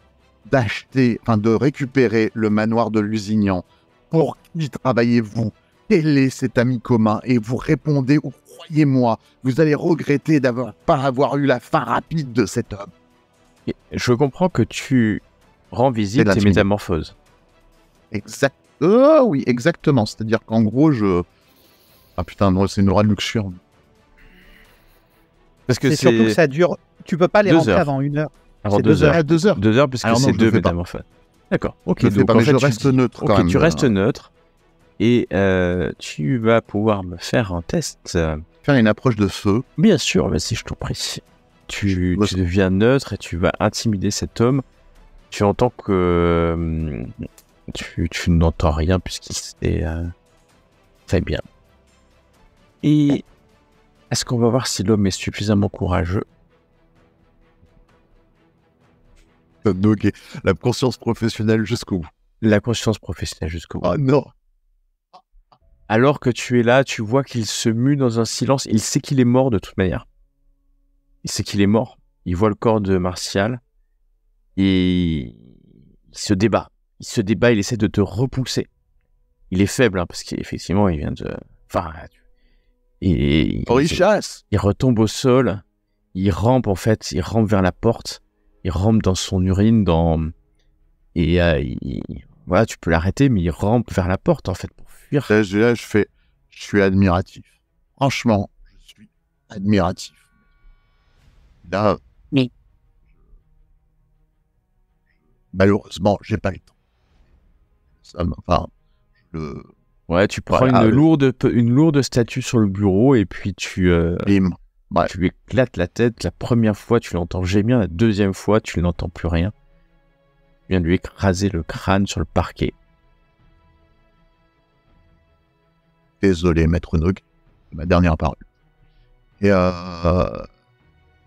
de récupérer le manoir de Lusignan. Pour qui travaillez-vous? Quel est cet ami commun? Et vous répondez, ou croyez-moi, vous allez regretter pas avoir eu la fin rapide de cet homme. Je comprends que tu rends visite tes métamorphoses. Exact. Oui, exactement. C'est-à-dire qu'en gros, Ah putain, non, c'est une traduction. Parce que c'est surtout que ça dure... Tu peux pas les rentrer avant 1 heure. Avant 2 heures. 2 heures. 2 heures, parce que c'est 2 métamorphoses. D'accord. Ok, donc en fait, je reste neutre quand même. Tu restes neutre. Et tu vas pouvoir me faire un test. Faire une approche de feu. Bien sûr, vas-y, je t'en prie. Tu deviens neutre et tu vas intimider cet homme. Tu entends que... tu n'entends rien puisqu'il s'est... très bien. Et est-ce qu'on va voir si l'homme est suffisamment courageux? Ok, la conscience professionnelle jusqu'au bout. La conscience professionnelle jusqu'au bout. Ah non. Alors que tu es là, tu vois qu'il se mue dans un silence. Il sait qu'il est mort de toute manière. Il sait qu'il est mort. Il voit le corps de Martial. Et il se débat. Il essaie de te repousser. Il est faible, hein, parce qu'effectivement, il vient de... Enfin... il retombe au sol. Il rampe, en fait. Il rampe vers la porte. Il rampe dans son urine. Voilà, tu peux l'arrêter, mais il rampe vers la porte, en fait, pour fuir. Là, je suis admiratif. Franchement, je suis admiratif. Là, oui. Malheureusement, j'ai pas le temps. Ouais, tu prends une lourde statue sur le bureau et puis tu lui éclates la tête. La première fois, tu l'entends gémir. La deuxième fois, tu n'entends plus rien. Tu viens de lui écraser le crâne sur le parquet. Désolé, Maître Noguet, c'est ma dernière parole. Et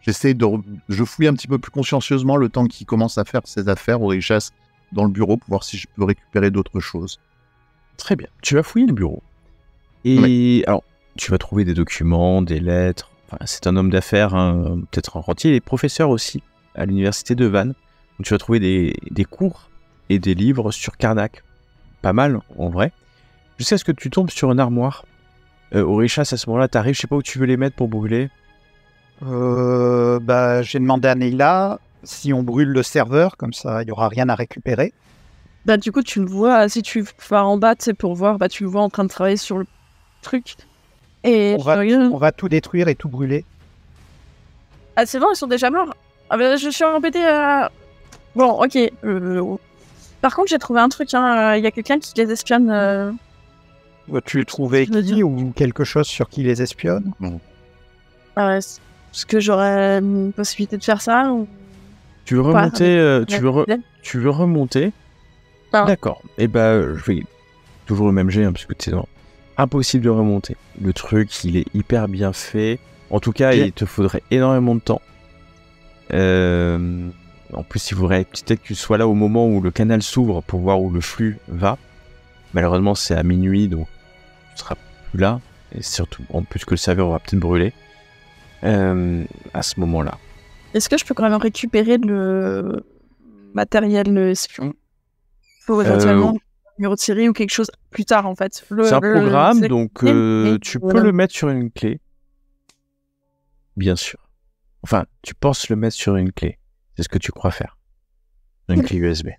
Je fouille un petit peu plus consciencieusement le temps qu'il commence à faire ses affaires aux richesses dans le bureau pour voir si je peux récupérer d'autres choses. Très bien. Tu vas fouiller le bureau. Et alors, tu vas trouver des documents, des lettres. Enfin, c'est un homme d'affaires, hein, peut-être un rentier. Il est professeur aussi à l'université de Vannes. Donc, tu vas trouver des cours et des livres sur Karnak. Pas mal, en vrai. Jusqu'à ce que tu tombes sur une armoire. Orichas, à ce moment-là, t'arrives, je sais pas où tu veux les mettre pour brûler. J'ai demandé à Neila si on brûle le serveur, comme ça il n'y aura rien à récupérer. Bah du coup tu le vois, si tu vas en bas, tu sais, pour voir, bah tu le vois en train de travailler sur le truc. Et on va tout détruire et tout brûler. Ah c'est bon, ils sont déjà morts. Ah bah, je suis embêté. Bon, ok. Par contre, j'ai trouvé un truc, hein. Il y a quelqu'un qui les espionne. Tu trouvais qui ou quelque chose sur qui les espionne? Est-ce que j'aurais une possibilité de faire ça ou... Tu veux remonter tu veux remonter. Ah. D'accord. Et je vais toujours le même jet, hein, parce que c'est impossible de remonter. Le truc, il est hyper bien fait. En tout cas, il te faudrait énormément de temps. En plus, il faudrait peut-être que tu sois là au moment où le canal s'ouvre pour voir où le flux va. Malheureusement, c'est à minuit, donc tu seras plus là. Et surtout, en plus que le serveur va peut-être brûler à ce moment-là. Est-ce que je peux quand même récupérer le matériel espion pour éventuellement me retirer ou quelque chose plus tard, en fait? C'est un programme, donc tu peux le mettre sur une clé. Bien sûr. Enfin, tu penses le mettre sur une clé. C'est ce que tu crois faire. Une clé USB.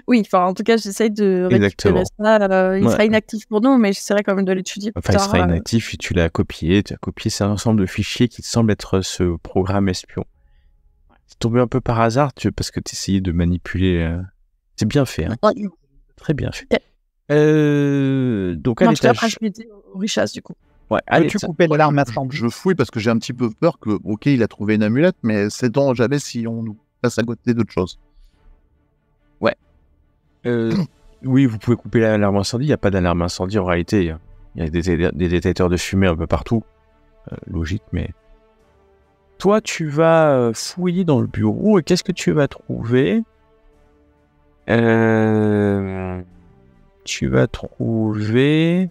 Oui, enfin, en tout cas, j'essaye de récupérer ça. Il sera inactif pour nous, mais j'essaierai quand même de l'étudier plus tard. Il sera inactif et tu l'as copié. Tu as copié cet ensemble de fichiers qui te semble être ce programme espion. C'est tombé un peu par hasard parce que tu essayais de manipuler. C'est bien fait. Hein. Très bien fait. Donc, à l'étage... Après, je vais dire aux richesses, du coup. Ouais, allez, tu coupais l'arme à flambe. Je fouille parce que j'ai un petit peu peur que, ok, il a trouvé une amulette, mais c'est donc jamais si on nous passe à côté d'autre chose. Ouais. Oui, vous pouvez couper l'alarme incendie. Il n'y a pas d'alarme incendie en réalité. Il y a des détecteurs de fumée un peu partout. Logique, mais... Toi, tu vas fouiller dans le bureau et qu'est-ce que tu vas trouver? Tu vas trouver...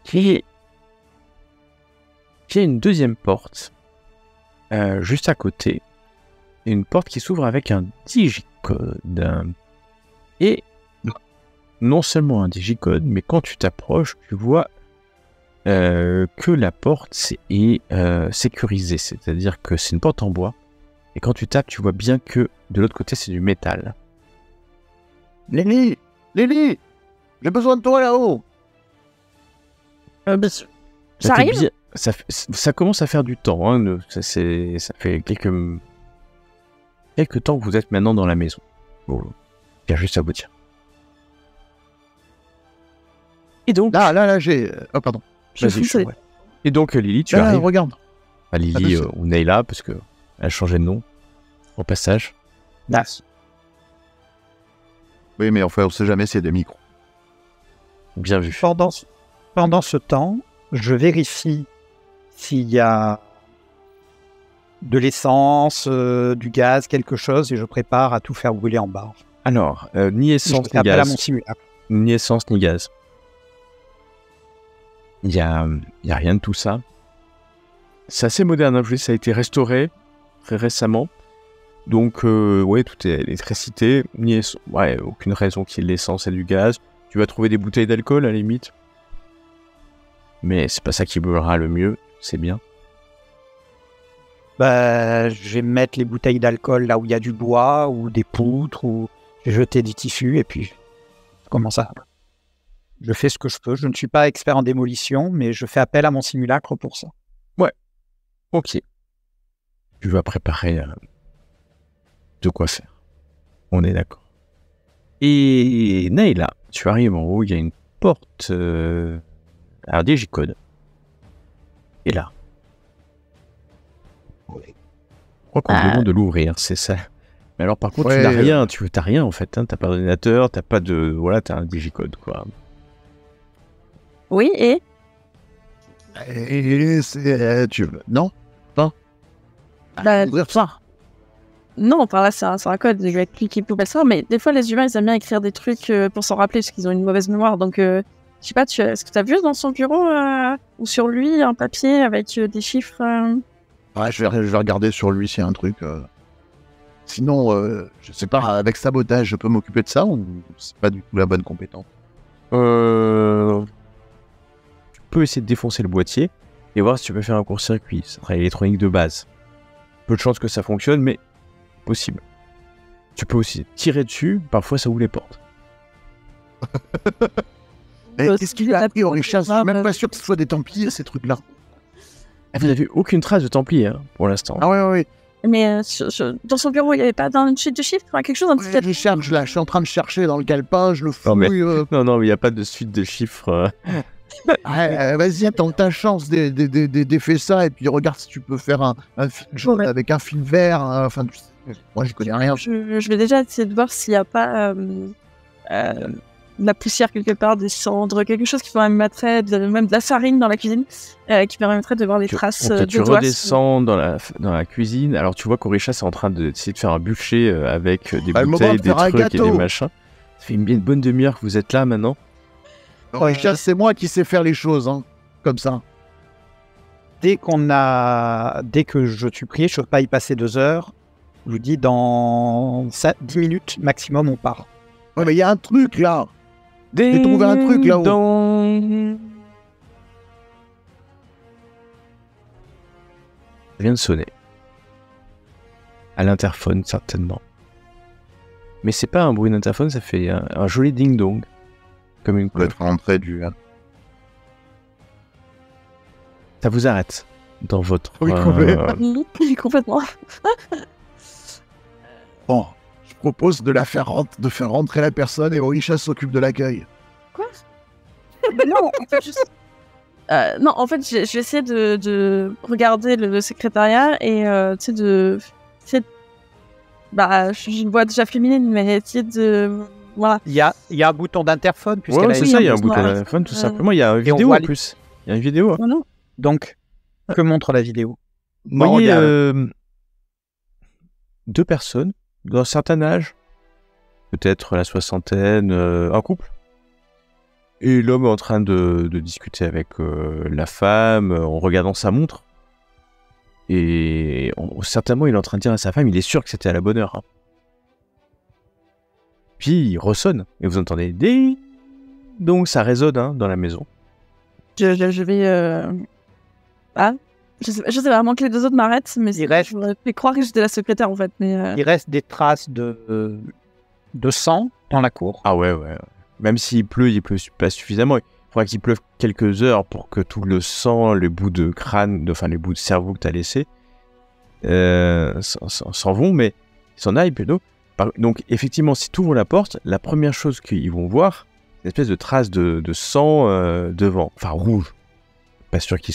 Qui est une deuxième porte juste à côté. Une porte qui s'ouvre avec un digicode. Et non seulement un digicode, mais quand tu t'approches, tu vois que la porte est sécurisée. C'est-à-dire que c'est une porte en bois. Et quand tu tapes, tu vois bien que de l'autre côté, c'est du métal. Lily, j'ai besoin de toi là-haut. Ça arrive bien, ça commence à faire du temps. Hein, ça fait quelques temps que vous êtes maintenant dans la maison. Bon, il y a juste à vous dire. Et donc... Là, j'ai... Oh, pardon. Vas-y, ouais. Et donc, Lily, tu arrives. Regarde. Lily ou Neila, parce qu'elle a changé de nom au passage. Nas. Oui, mais enfin, on sait jamais s'il y a des micros. Bien vu. Pendant ce temps, je vérifie s'il y a de l'essence, du gaz, quelque chose, et je prépare à tout faire brûler en bas. Alors, ni essence ni gaz. À mon simulacre. Ni essence ni gaz. Il y a rien de tout ça. C'est assez moderne, hein, ça a été restauré très récemment. Donc, ouais, tout est électricité. Aucune raison qu'il y ait de l'essence et du gaz. Tu vas trouver des bouteilles d'alcool à la limite. Mais c'est pas ça qui brûlera le mieux, c'est bien. Je vais mettre les bouteilles d'alcool là où il y a du bois ou des poutres, ou je vais jeter du tissu et puis comment ça? Je fais ce que je peux. Je ne suis pas expert en démolition, mais je fais appel à mon simulacre pour ça. Ouais. Ok. Tu vas préparer de quoi faire. On est d'accord. Et Neila, tu arrives en haut, il y a une porte à digicode. Et là. Je crois qu'on te demande de l'ouvrir, c'est ça. Mais alors par contre, tu n'as rien, t'as rien en fait. Hein, t'as pas d'ordinateur, t'as pas de... Voilà, t'as un digicode, quoi. Oui, et Tu veux... Non. Bah, Ouvrir ça. non, par là, c'est un code, je vais cliquer pour ça. Mais des fois, les humains, ils aiment bien écrire des trucs pour s'en rappeler, parce qu'ils ont une mauvaise mémoire. Donc, je sais pas, est-ce que tu as vu dans son bureau ou sur lui un papier avec des chiffres Ouais, je vais regarder sur lui s'il y a un truc. Sinon, je sais pas, avec sabotage, je peux m'occuper de ça ou c'est pas du tout la bonne compétence? Tu peux essayer de défoncer le boîtier et voir si tu peux faire un court-circuit. Ça sera électronique de base. Peu de chances que ça fonctionne, mais possible. Tu peux aussi tirer dessus, parfois ça ouvre les portes. Mais qu'est-ce qu'il a appris, Orisha? Je suis même pas sûr que ce soit des Templiers, ces trucs-là. Vous n'avez aucune trace de Templier pour l'instant. Ah ouais. Mais dans son bureau, il n'y avait pas une suite de chiffres, quelque chose, un petit Ouais, je cherche là, je suis en train de chercher dans le calepin, je le fouille. Non, mais il n'y a pas de suite de chiffres. Vas-y, attends ta chance d'effet ça et puis regarde si tu peux faire un fil jaune avec un fil vert. Enfin, moi, je connais rien. Je vais déjà essayer de voir s'il n'y a pas de la poussière quelque part, des cendres, quelque chose qui permettrait, même de la farine dans la cuisine, qui permettrait de voir les traces de tu doigts. redescends dans la cuisine. Alors tu vois qu'Orisha est en train d'essayer de faire un bûcher avec des bouteilles, des trucs et des machins. Ça fait une bonne demi-heure que vous êtes là maintenant. Orisha, c'est moi qui sais faire les choses, hein, comme ça. Dès que je suis prié, je ne peux pas y passer 2 heures. Je vous dis, dans 10 minutes maximum, on part. Ouais, mais il y a un truc là. J'ai trouvé un truc là-haut. Ça vient de sonner. À l'interphone, certainement. Mais c'est pas un bruit d'interphone, ça fait un joli ding-dong. Comme une Ça doit être rentré du... Ça vous arrête dans votre... Oui, complètement. Bon, je propose de faire rentrer la personne et Orisha s'occupe de l'accueil. Quoi? Non, en fait, je vais essayer de regarder le secrétariat et tu sais, je une voix déjà féminine, mais essayer de... Voilà. Il y a un bouton d'interphone. Ouais, c'est ça, il y a un bouton d'interphone, tout simplement. Il y a une vidéo en plus. Il y a une vidéo. Oh, non. Donc, que montre la vidéo? Vous voyez 2 personnes d'un certain âge, peut-être la soixantaine, un couple. Et l'homme est en train de discuter avec la femme en regardant sa montre. Et certainement, il est en train de dire à sa femme, il est sûr que c'était à la bonne heure. Hein. Puis il ressonne, et vous entendez ding. Donc ça résonne dans la maison. Je vais... Je sais vraiment que les 2 autres m'arrêtent, mais je voudrais croire que j'étais la secrétaire en fait. Mais il reste des traces de sang dans la cour. Ah ouais. Même s'il pleut, il pleut pas suffisamment. Il faudra qu'il pleuve quelques heures pour que tout le sang, les bouts de crâne, les bouts de cerveau que tu as laissés s'en vont, mais ils s'en aillent plutôt. Donc effectivement, si tu ouvres la porte, la première chose qu'ils vont voir, c'est une espèce de trace de sang devant. Enfin, rouge. Pas sûr que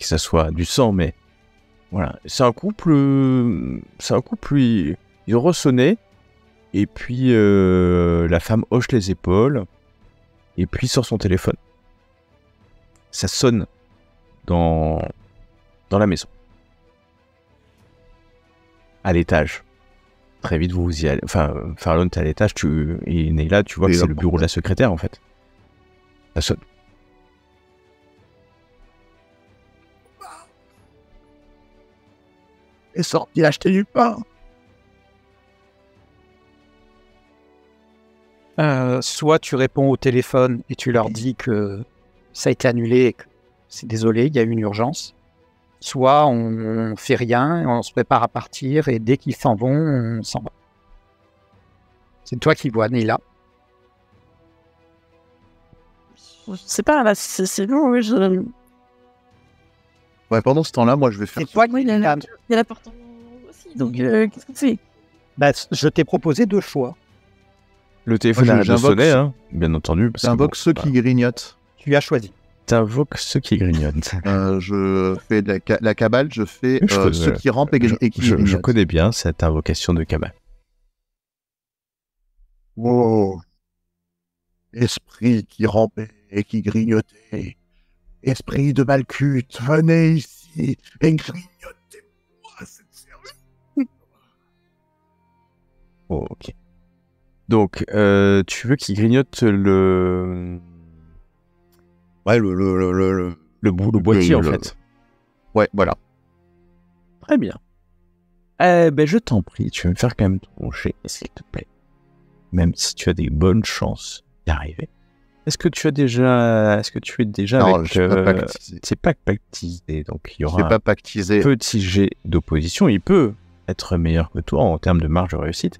ça soit du sang, mais voilà. C'est un couple, ils ont ressonné, et puis la femme hoche les épaules, et puis sort son téléphone. Ça sonne dans la maison. À l'étage. Très vite, vous y allez. Enfin, Farlon, t'es à l'étage, et Neyla, tu vois que c'est le bureau de la secrétaire, en fait. Ça sonne. est sorti acheter du pain. Soit tu réponds au téléphone et tu leur dis que ça a été annulé et que c'est désolé, il y a eu une urgence. Soit on fait rien, on se prépare à partir et dès qu'ils s'en vont, on s'en va. C'est toi qui vois, Neyla. Je sais pas, là, c'est long, oui, Ouais, pendant ce temps-là, moi, je vais faire... C'est toi qui il y a la porte aussi, donc qu'est-ce que tu fais? Je t'ai proposé 2 choix. Le téléphone arrête de sonner, bien entendu. T'invoques ceux qui grignotent. Tu as choisi. T'invoques ceux qui grignotent. Je fais de la cabale, je fais ceux qui rampent et qui grignotent. Je connais bien cette invocation de cabale. Oh, esprit qui rampait et qui grignotait, esprit de Malkuth, venez ici et grignotez-moi cette service. Oh, ok. Donc, tu veux qu'il grignote le boîtier, en fait. Ouais, voilà. Très bien. Ben, je t'en prie, tu vas me faire quand même ton jet, s'il te plaît. Même si tu as des bonnes chances d'y arriver. Est-ce que tu es déjà Non, avec... je suis pas pactisé. C'est pas pactisé, donc il y Je aura vais pas pactiser. un petit jet d'opposition. Il peut être meilleur que toi en termes de marge de réussite.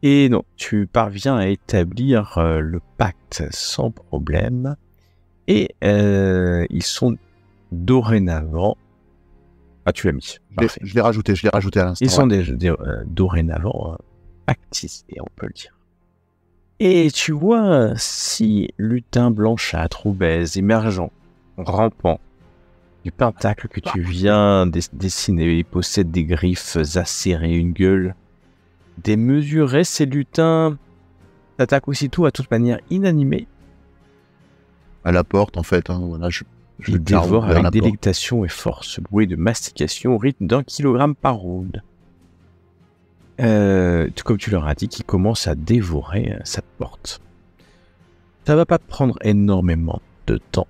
Et non, tu parviens à établir le pacte sans problème. Et ils sont dorénavant... Ah, tu l'as mis. Parfait. Je l'ai rajouté à l'instant. Ils sont dorénavant pactisés, on peut le dire. Et tu vois 6 lutins blanchâtres, obèses, émergeants, rampants, du pentacle que tu viens dessiner. Ils possèdent des griffes acérées, une gueule démesurée. Ces lutins s'attaquent aussitôt à toute manière inanimée. À la porte, en fait. Hein, voilà, Ils dévorent avec délectation et force, bruit de mastication au rythme d'1 kilogramme par round. Comme tu leur as dit, ils commencent à dévorer sa porte. Ça va pas prendre énormément de temps.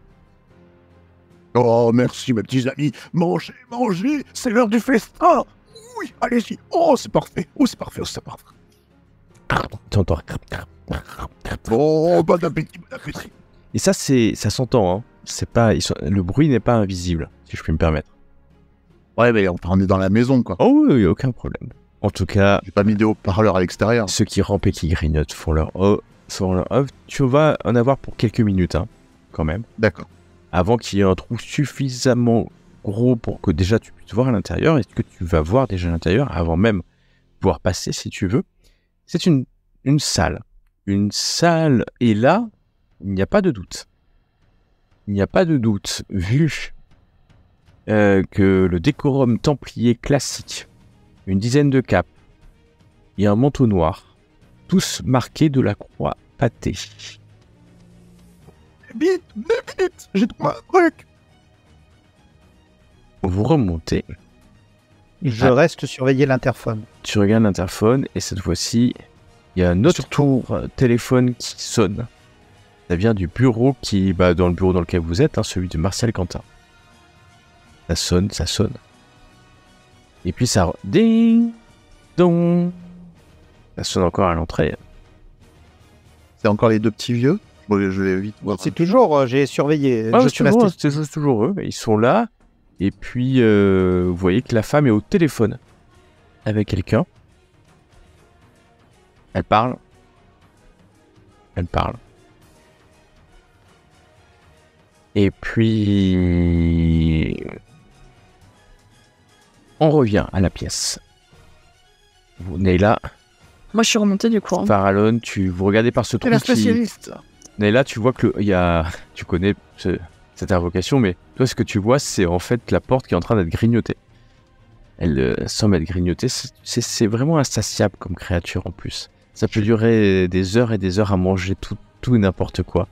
Oh, merci, mes petits amis. Mangez, c'est l'heure du festin. Oui, allez-y. Oh, c'est parfait. C'est parfait. T'entends. Oh, bon appétit. Et ça s'entend, hein. Le bruit n'est pas invisible, si je puis me permettre. Ouais, mais on est dans la maison, quoi. Oh oui, aucun problème. En tout cas, j'ai pas mis des haut-parleurs à l'extérieur. Ceux qui rampent et qui grignotent font leur œuvre. Tu vas en avoir pour quelques minutes, hein, quand même. D'accord. Avant qu'il y ait un trou suffisamment gros pour que déjà tu puisses voir à l'intérieur. Est-ce que tu vas voir déjà à l'intérieur avant même de pouvoir passer, si tu veux? C'est une salle. Une salle, et là, il n'y a pas de doute. Il n'y a pas de doute, vu que le décorum templier classique, une dizaine de capes et un manteau noir, tous marqués de la croix pâtée. Vite, j'ai trouvé un truc. Vous remontez. Je reste surveiller l'interphone. Tu regardes l'interphone et cette fois-ci, il y a un autre téléphone qui sonne. Ça vient du bureau dans le bureau dans lequel vous êtes, hein, celui de Martial Quentin. Ça sonne. Et puis ça... Ding dong. Ça sonne encore à l'entrée. C'est encore les deux petits vieux. Bon, je vais vite voir. C'est toujours... j'ai surveillé. C'est toujours eux. Ils sont là. Et puis, vous voyez que la femme est au téléphone avec quelqu'un. Elle parle. Et puis... On revient à la pièce. Vous Neyla. Moi, je suis remontée du coup. Farallon, vous regardez par ce trou. C'est la spécialiste. Neyla, tu vois que tu connais cette invocation, mais toi, ce que tu vois, c'est en fait la porte qui est en train d'être grignotée. Elle semble être grignotée. C'est vraiment insatiable comme créature en plus. Ça peut durer des heures et des heures à manger tout et n'importe quoi.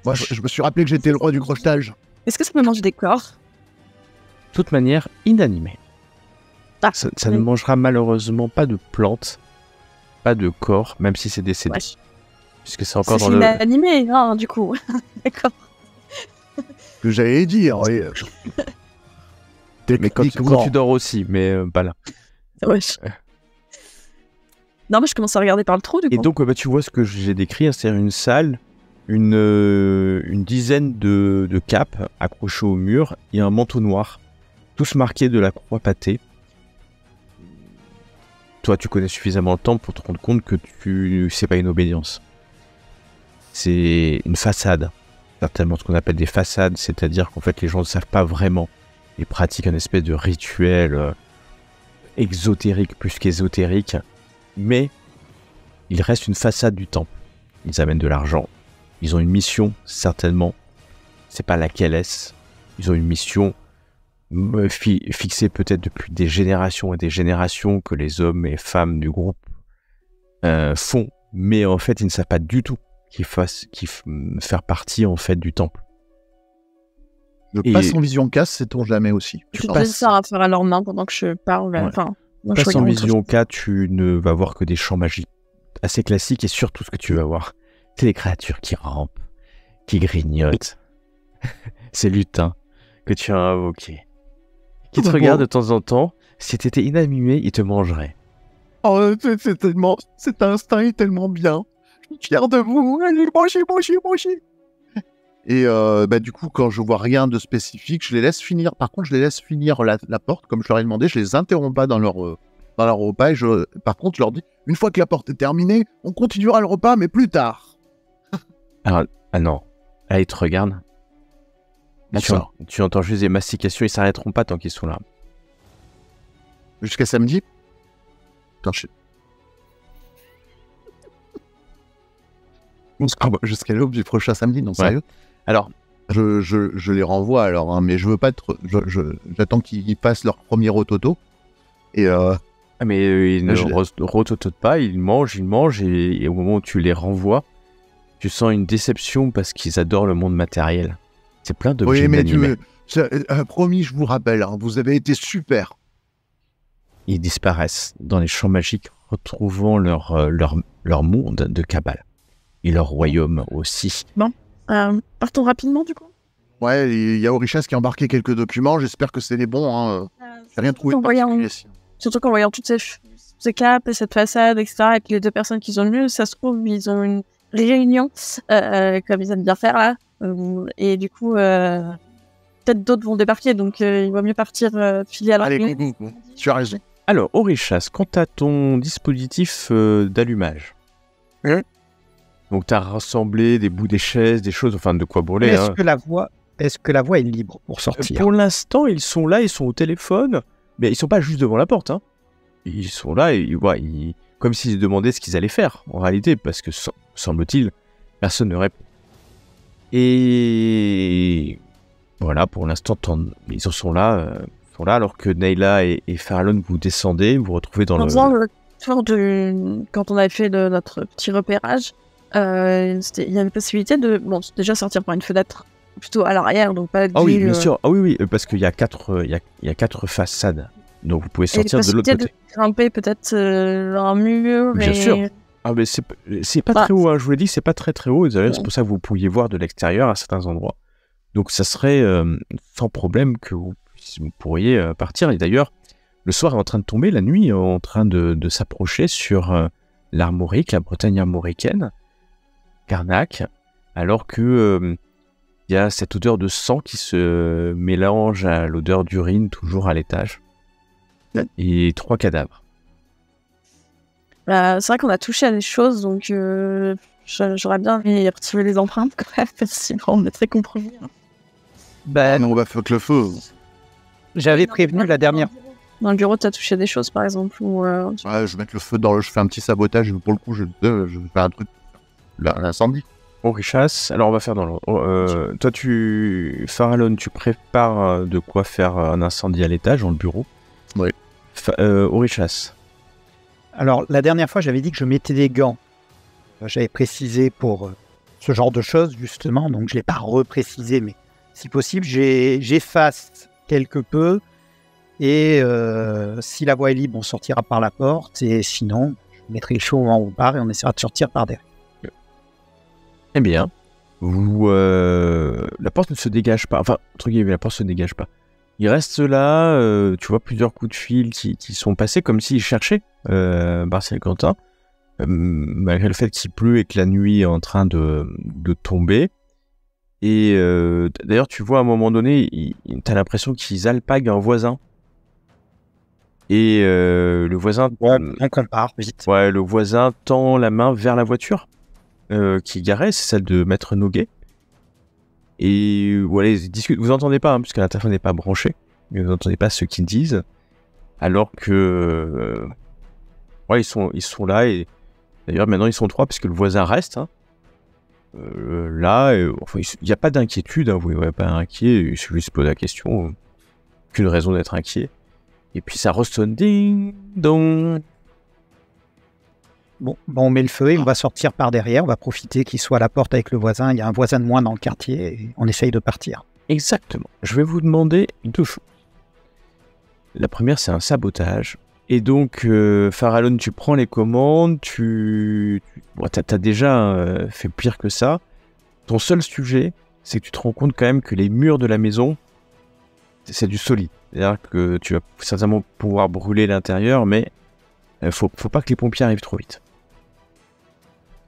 Moi, je me suis rappelé que j'étais le roi du crochetage. Est-ce que ça peut manger des corps? De toute manière, inanimé. Ah, ça ne mangera malheureusement pas de plantes, pas de corps, même si c'est décédé. Ouais. Puisque c'est encore dans le... C'est inanimé, non, du coup. D'accord. Que j'allais dire, oui. Mais quand tu dors aussi, mais pas là. Ouais. Non, mais je commence à regarder par le trou, du coup. Et donc, tu vois ce que j'ai décrit, hein, c'est une salle, une dizaine de capes accrochées au mur et un manteau noir, tous marqués de la croix pâtée. Toi, tu connais suffisamment le temple pour te rendre compte que c'est pas une obédience. C'est une façade. Certainement ce qu'on appelle des façades, c'est-à-dire qu'en fait les gens ne savent pas vraiment. Ils pratiquent un espèce de rituel exotérique plus qu'ésotérique. Mais il reste une façade du temple. Ils amènent de l'argent. Ils ont une mission, certainement. C'est pas laquelle est-ce. Ils ont une mission fixée peut-être depuis des générations et des générations que les hommes et femmes du groupe font. Mais en fait, ils ne savent pas du tout qu'ils faire partie en fait du temple. Je passe en vision casse, sait-on jamais aussi. Je passe ça à faire à leurs mains pendant que je parle. Ouais. Enfin, moi, Passe en vision K, tu ne vas voir que des champs magiques assez classiques et surtout ce que tu vas voir, c'est les créatures qui rampent, qui grignotent. Ces lutins que tu as invoqués, qui te regardent de temps en temps. Si tu étais inanimé, ils te mangeraient. Oh, cet instinct est tellement bien. Je suis fier de vous. Allez, mangez. Et du coup, quand je vois rien de spécifique, je les laisse finir. Par contre, je les laisse finir la porte, comme je leur ai demandé. Je les interromps pas dans leur repas. Et par contre, je leur dis, une fois que la porte est terminée, on continuera le repas, mais plus tard. Alors, ah non. Là, ils te regardent. Tu entends juste des mastications. Ils s'arrêteront pas tant qu'ils sont là. Jusqu'à samedi. Jusqu'à l'aube du prochain samedi, non, sérieux. Alors, je les renvoie alors, hein, mais je veux pas être. J'attends qu'ils passent leur premier rototo. Et mais ils ne rototent pas, ils mangent, et au moment où tu les renvoies, tu sens une déception parce qu'ils adorent le monde matériel. C'est plein d'objets inanimés. Promis, je vous rappelle, hein, vous avez été super. Ils disparaissent dans les champs magiques, retrouvant leur monde de cabale. Et leur royaume aussi. Bon, partons rapidement du coup. Ouais, il y a Orichas qui a embarqué quelques documents, j'espère que c'est les bons. Hein. J'ai rien trouvé de particulier. Surtout qu'en voyant toutes ces capes et cette façade, etc., avec les deux personnes qu'ils ont lues, ça se trouve, ils ont une réunion, comme ils aiment bien faire là. Et du coup, peut-être d'autres vont débarquer, donc il vaut mieux partir filer à leur Allez, tu as raison. Alors, Orichas, quant à ton dispositif d'allumage, donc tu as rassemblé des bouts des chaises, des choses, enfin de quoi brûler. Est-ce que la voie est libre pour sortir? Pour l'instant, ils sont là, ils sont au téléphone, mais ils sont pas juste devant la porte. Hein. Ils sont là, et comme s'ils demandaient ce qu'ils allaient faire, en réalité, parce que, semble-t-il, personne ne répond. Et voilà, pour l'instant, ils sont là, alors que Nayla et Farallon, vous descendez, vous retrouvez dans quand on avait fait notre petit repérage, il y a une possibilité de déjà sortir par une fenêtre plutôt à l'arrière, donc pas Ah oui, bien sûr. Ah oui, parce qu'il y a 4 façades, donc vous pouvez sortir de l'autre côté. De grimper peut-être un mur. Bien sûr. Ah mais c'est pas très haut. Hein. Je vous l'ai dit, c'est pas très très haut. D'ailleurs, c'est pour ça que vous pourriez voir de l'extérieur à certains endroits. Donc ça serait sans problème que vous pourriez partir. Et d'ailleurs, le soir est en train de tomber, la nuit est en train de s'approcher sur l'Armorique, la Bretagne armoricaine, Carnac, alors que il y a cette odeur de sang qui se mélange à l'odeur d'urine toujours à l'étage. Et 3 cadavres. C'est vrai qu'on a touché à des choses, donc j'aurais bien aimé retirer les empreintes quand même, parce qu'on est très compromis. On va faire le feu. J'avais prévenu la dernière. Dans le bureau, tu as touché des choses, par exemple. Ou, Ouais, je vais mettre le feu je fais un petit sabotage, pour le coup, je vais faire un truc. L'incendie. Orichas, alors on va faire dans l'ordre. Toi, Farallon, tu prépares de quoi faire un incendie à l'étage, dans le bureau. Oui. Orichas. Alors, la dernière fois, j'avais dit que je mettais des gants. J'avais précisé pour ce genre de choses, justement, donc je ne l'ai pas reprécisé, mais si possible, j'efface quelque peu, et si la voie est libre, on sortira par la porte, et sinon, je mettrai le chaud en haut bar, et on essaiera de sortir par derrière. Eh bien, la porte ne se dégage pas, enfin, entre guillemets, la porte ne se dégage pas. Il reste là, tu vois plusieurs coups de fil qui sont passés comme s'ils cherchaient Barciel Quentin, malgré le fait qu'il pleut et que la nuit est en train de tomber. Et d'ailleurs, tu vois à un moment donné, t'as l'impression qu'ils alpaguent un voisin. Et le voisin... on compare vite. Ouais, le voisin tend la main vers la voiture qui est garée, c'est celle de Maître Noguet. Et voilà, ils discutent. Vous n'entendez pas, puisque l'interphone n'est pas branché. Vous n'entendez pas ce qu'ils disent. Alors que... ils sont là. Et d'ailleurs, maintenant, ils sont 3, puisque le voisin reste. Hein. Là, il n'y a pas d'inquiétude. Hein, vous ne voyez pas inquiet. Il suffit de se poser la question. Aucune raison d'être inquiet. Et puis, ça ressonne. Ding dong. Bon, on met le feu et on va sortir par derrière. On va profiter qu'il soit à la porte avec le voisin. Il y a un voisin de moins dans le quartier et on essaye de partir. Exactement. Je vais vous demander 2 choses. La première, c'est un sabotage. Et donc, Farallon, tu prends les commandes, t'as déjà fait pire que ça. Ton seul sujet, c'est que tu te rends compte quand même que les murs de la maison, c'est du solide. C'est-à-dire que tu vas certainement pouvoir brûler l'intérieur, mais faut pas que les pompiers arrivent trop vite.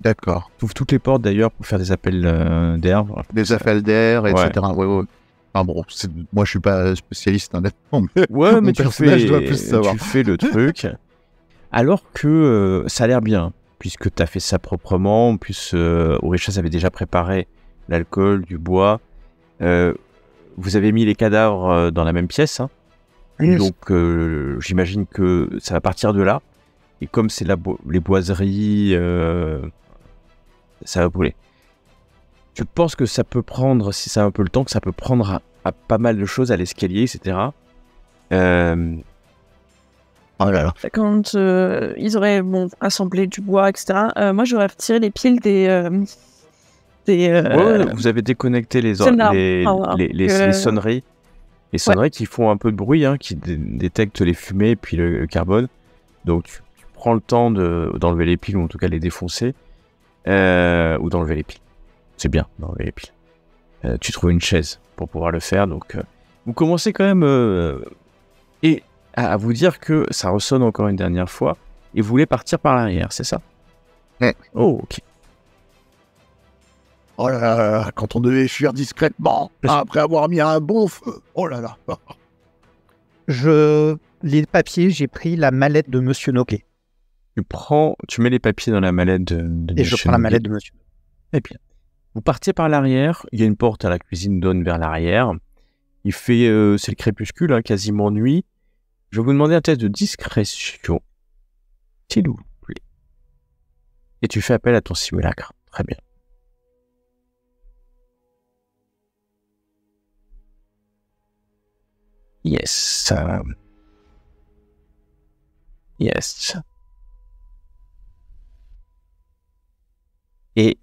D'accord. Tu ouvres toutes les portes d'ailleurs pour faire des appels d'air. Des appels d'air, Ouais. etc. Ouais. Ah bon, moi je suis pas spécialiste honnêtement. Ouais, mais tu dois plus savoir. tu fais le truc. Alors que ça a l'air bien, puisque tu as fait ça proprement. En plus, Orychas avait déjà préparé l'alcool, du bois. Vous avez mis les cadavres dans la même pièce. Hein. Oui. Donc, j'imagine que ça va partir de là. Et comme c'est les boiseries, ça va brûler. Tu penses que ça peut prendre, si ça a un peu le temps, que ça peut prendre à pas mal de choses à l'escalier, etc. Oh là là. Quand ils auraient assemblé du bois, etc., moi j'aurais retiré les piles des Ouais, vous avez déconnecté les sonneries. Les sonneries qui font un peu de bruit, hein, qui détectent les fumées et puis le carbone. Donc tu prends le temps d'enlever les piles, ou en tout cas les défoncer, ou d'enlever les piles. C'est bien d'enlever les piles. Tu trouves une chaise pour pouvoir le faire. Donc vous commencez quand même et à vous dire que ça ressonne encore une dernière fois et vous voulez partir par l'arrière, c'est ça? Ouais. Oh, ok. Oh là là, quand on devait fuir discrètement, après avoir mis un bon feu. Oh là là. Les papiers, j'ai pris la mallette de Monsieur Noguet. Tu mets les papiers dans la mallette de Et je prends la mallette de Monsieur Noguet. Eh bien, vous partez par l'arrière. Il y a une porte à la cuisine donne vers l'arrière. Il fait, c'est le crépuscule, hein, quasiment nuit. Je vais vous demander un test de discrétion, s'il vous plaît. Et tu fais appel à ton simulacre. Très bien. Yes. Yes. Et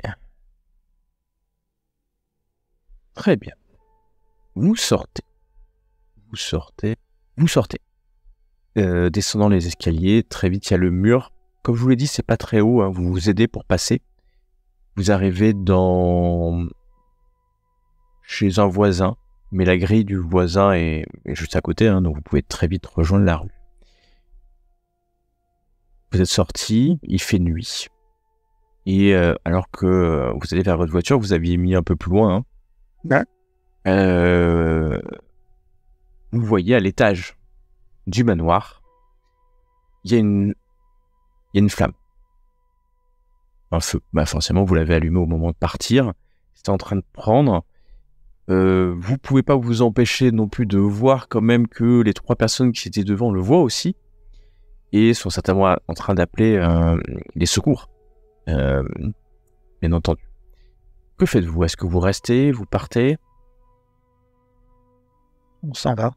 très bien. Vous sortez. Descendant les escaliers, très vite il y a le mur. Comme je vous l'ai dit, c'est pas très haut. Hein, vous vous aidez pour passer. Vous arrivez chez un voisin, mais la grille du voisin est juste à côté, hein, donc vous pouvez très vite rejoindre la rue. Vous êtes sortis, il fait nuit. Et alors que vous allez vers votre voiture, vous aviez mis un peu plus loin. Hein, vous voyez à l'étage du manoir, il y a une flamme. Un feu. Bah forcément, vous l'avez allumé au moment de partir. C'était en train de prendre. Vous pouvez pas vous empêcher non plus de voir quand même que les 3 personnes qui étaient devant le voient aussi. Et sont certainement en train d'appeler les secours. Bien entendu. Que faites-vous? Est-ce que vous restez? Vous partez? On s'en va.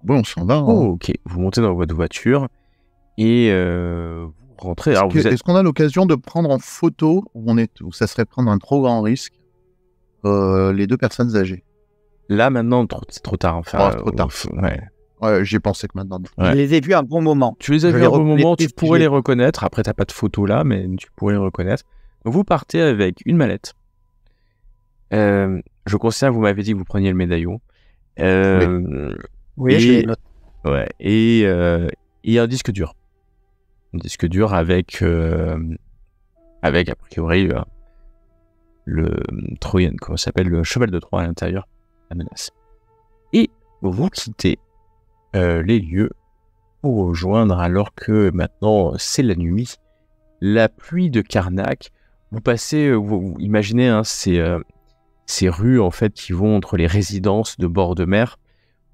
Bon, on s'en va. Hein. Oh, ok. Vous montez dans votre voiture et vous rentrez. Alors, Est-ce qu'on a l'occasion de prendre en photo où ça serait prendre un trop grand risque les 2 personnes âgées? Là, maintenant, c'est trop tard. Enfin, trop tard. Ouais, j'y ai pensé que maintenant. Ouais. Je les ai vus un bon moment. Tu les as vus un bon moment, tu pourrais les reconnaître. Après, t'as pas de photo là, mais tu pourrais les reconnaître. Donc, vous partez avec une mallette. Je considère, vous m'avez dit que vous preniez le médaillon. Oui, je l'ai noté. Ouais, et un disque dur. Un disque dur avec a priori, le Troyen, comment ça s'appelle, le cheval de Troie à l'intérieur, la menace. Et vous quittez les lieux pour rejoindre, alors que maintenant c'est la nuit, la pluie de Karnak. Vous passez, vous imaginez hein, ces rues en fait qui vont entre les résidences de bord de mer.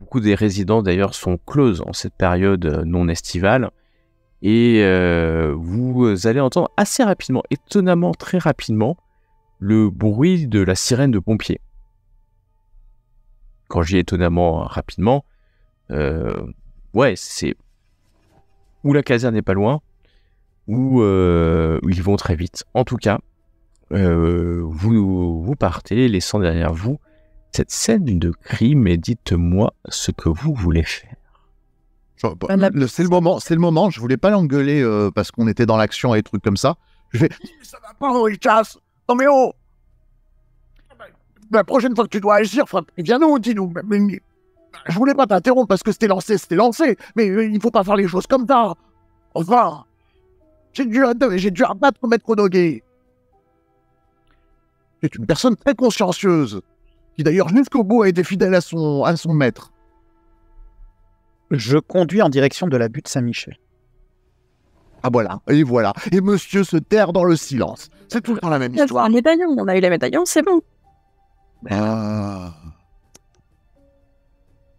Beaucoup des résidences d'ailleurs sont closes en cette période non estivale. Et vous allez entendre assez rapidement, étonnamment très rapidement, le bruit de la sirène de pompiers. Quand je dis étonnamment rapidement, ouais, c'est ou la caserne n'est pas loin, ou ils vont très vite. En tout cas, vous partez, laissant derrière vous cette scène de crime et dites-moi ce que vous voulez faire. C'est le moment. Je voulais pas l'engueuler parce qu'on était dans l'action et des trucs comme ça. Je fais ça va pas, Richas. Non mais oh. La prochaine fois que tu dois agir, viens-nous, dis-nous. Je voulais pas t'interrompre parce que c'était lancé. Mais il faut pas faire les choses comme ça. Enfin, j'ai dû abattre Maître Noguet. C'est une personne très consciencieuse, qui d'ailleurs jusqu'au bout a été fidèle à son maître. Je conduis en direction de la butte Saint-Michel. Ah voilà. Et monsieur se terre dans le silence. C'est tout le temps la même histoire. Un médaillon, on a eu le médaillon, c'est bon.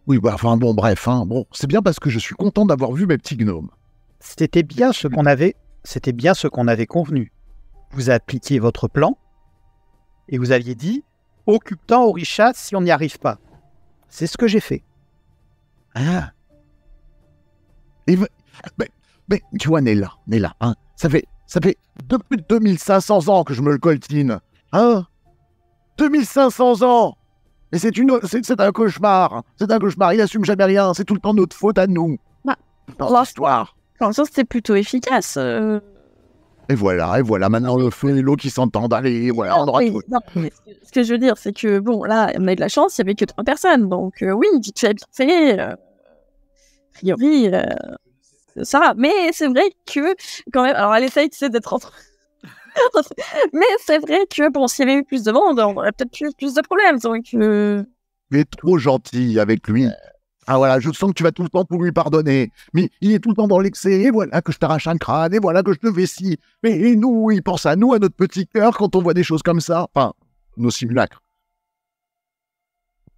Oui, bref, c'est bien parce que je suis content d'avoir vu mes petits gnomes. C'était bien ce qu'on avait convenu. Vous appliquiez votre plan et vous aviez dit « Occupe-t'en au Richas si on n'y arrive pas ». C'est ce que j'ai fait. Ah. Mais tu vois, Nella, hein, ça fait depuis 2500 ans que je me le coltine. Hein 2500 ans. Et c'est un cauchemar. C'est un cauchemar. Il assume jamais rien. C'est tout le temps notre faute à nous. Dans l'histoire. Ça, c'était plutot efficace. Et voilà. Maintenant, le feu et l'eau qui s'entendent. Allez, voilà, on aura tout. Ce que je veux dire, c'est que, bon, là, on a eu de la chance, il n'y avait que 3 personnes. Donc, oui, vite fait, bien fait. A priori, ça va. Mais c'est vrai que, quand même, alors elle essaye, tu sais, d'être entre... Mais c'est vrai que, bon, s'il y avait eu plus de monde, on aurait peut-être eu plus de problèmes. Donc, Il est trop gentil avec lui. Ah voilà, je sens que tu vas tout le temps pour lui pardonner. Mais il est tout le temps dans l'excès. Et voilà que je t'arrache un crâne. Et voilà que je te vessis. Mais nous, il pense à nous, à notre petit cœur, quand on voit des choses comme ça. Enfin, nos simulacres.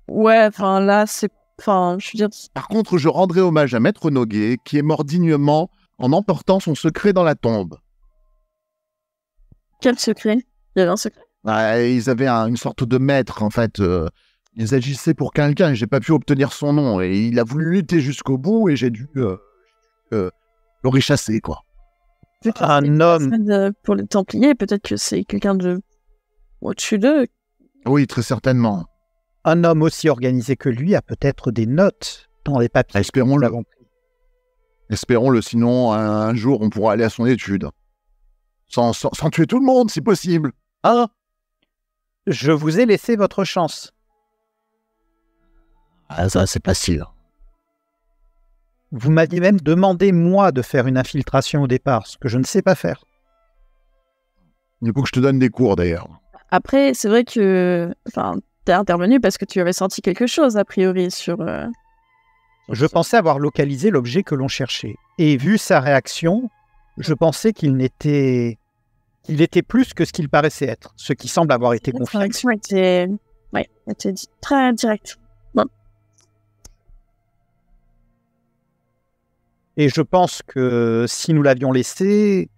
Ouais, enfin, là, c'est... Enfin, je veux dire... Par contre, je rendrai hommage à Maître Noguet, qui est mort dignement en emportant son secret dans la tombe. Quel secret? Il y avait un secret? Ils avaient une sorte de maître, en fait. Ils agissaient pour quelqu'un et j'ai pas pu obtenir son nom. Et il a voulu lutter jusqu'au bout et j'ai dû le rechasser, quoi. Un homme... Pour les Templiers, peut-être que c'est quelqu'un de au-dessus d'eux. Oui, très certainement. Un homme aussi organisé que lui a peut-être des notes dans les papiers. Espérons-le. Espérons-le, sinon un jour on pourra aller à son étude. Sans tuer tout le monde, si possible. Hein? Je vous ai laissé votre chance. Ah, ça, c'est facile. Vous m'aviez même demandé, moi, de faire une infiltration au départ, ce que je ne sais pas faire. Il faut que je te donne des cours, d'ailleurs. Après, c'est vrai que... Enfin, t'es intervenu parce que tu avais senti quelque chose, a priori, sur... Je pensais avoir localisé l'objet que l'on cherchait. Et vu sa réaction, je pensais qu'il était plus que ce qu'il paraissait être, ce qui semble avoir été confirmé. Sa réaction était très directe. Bon. Et je pense que si nous l'avions laissé,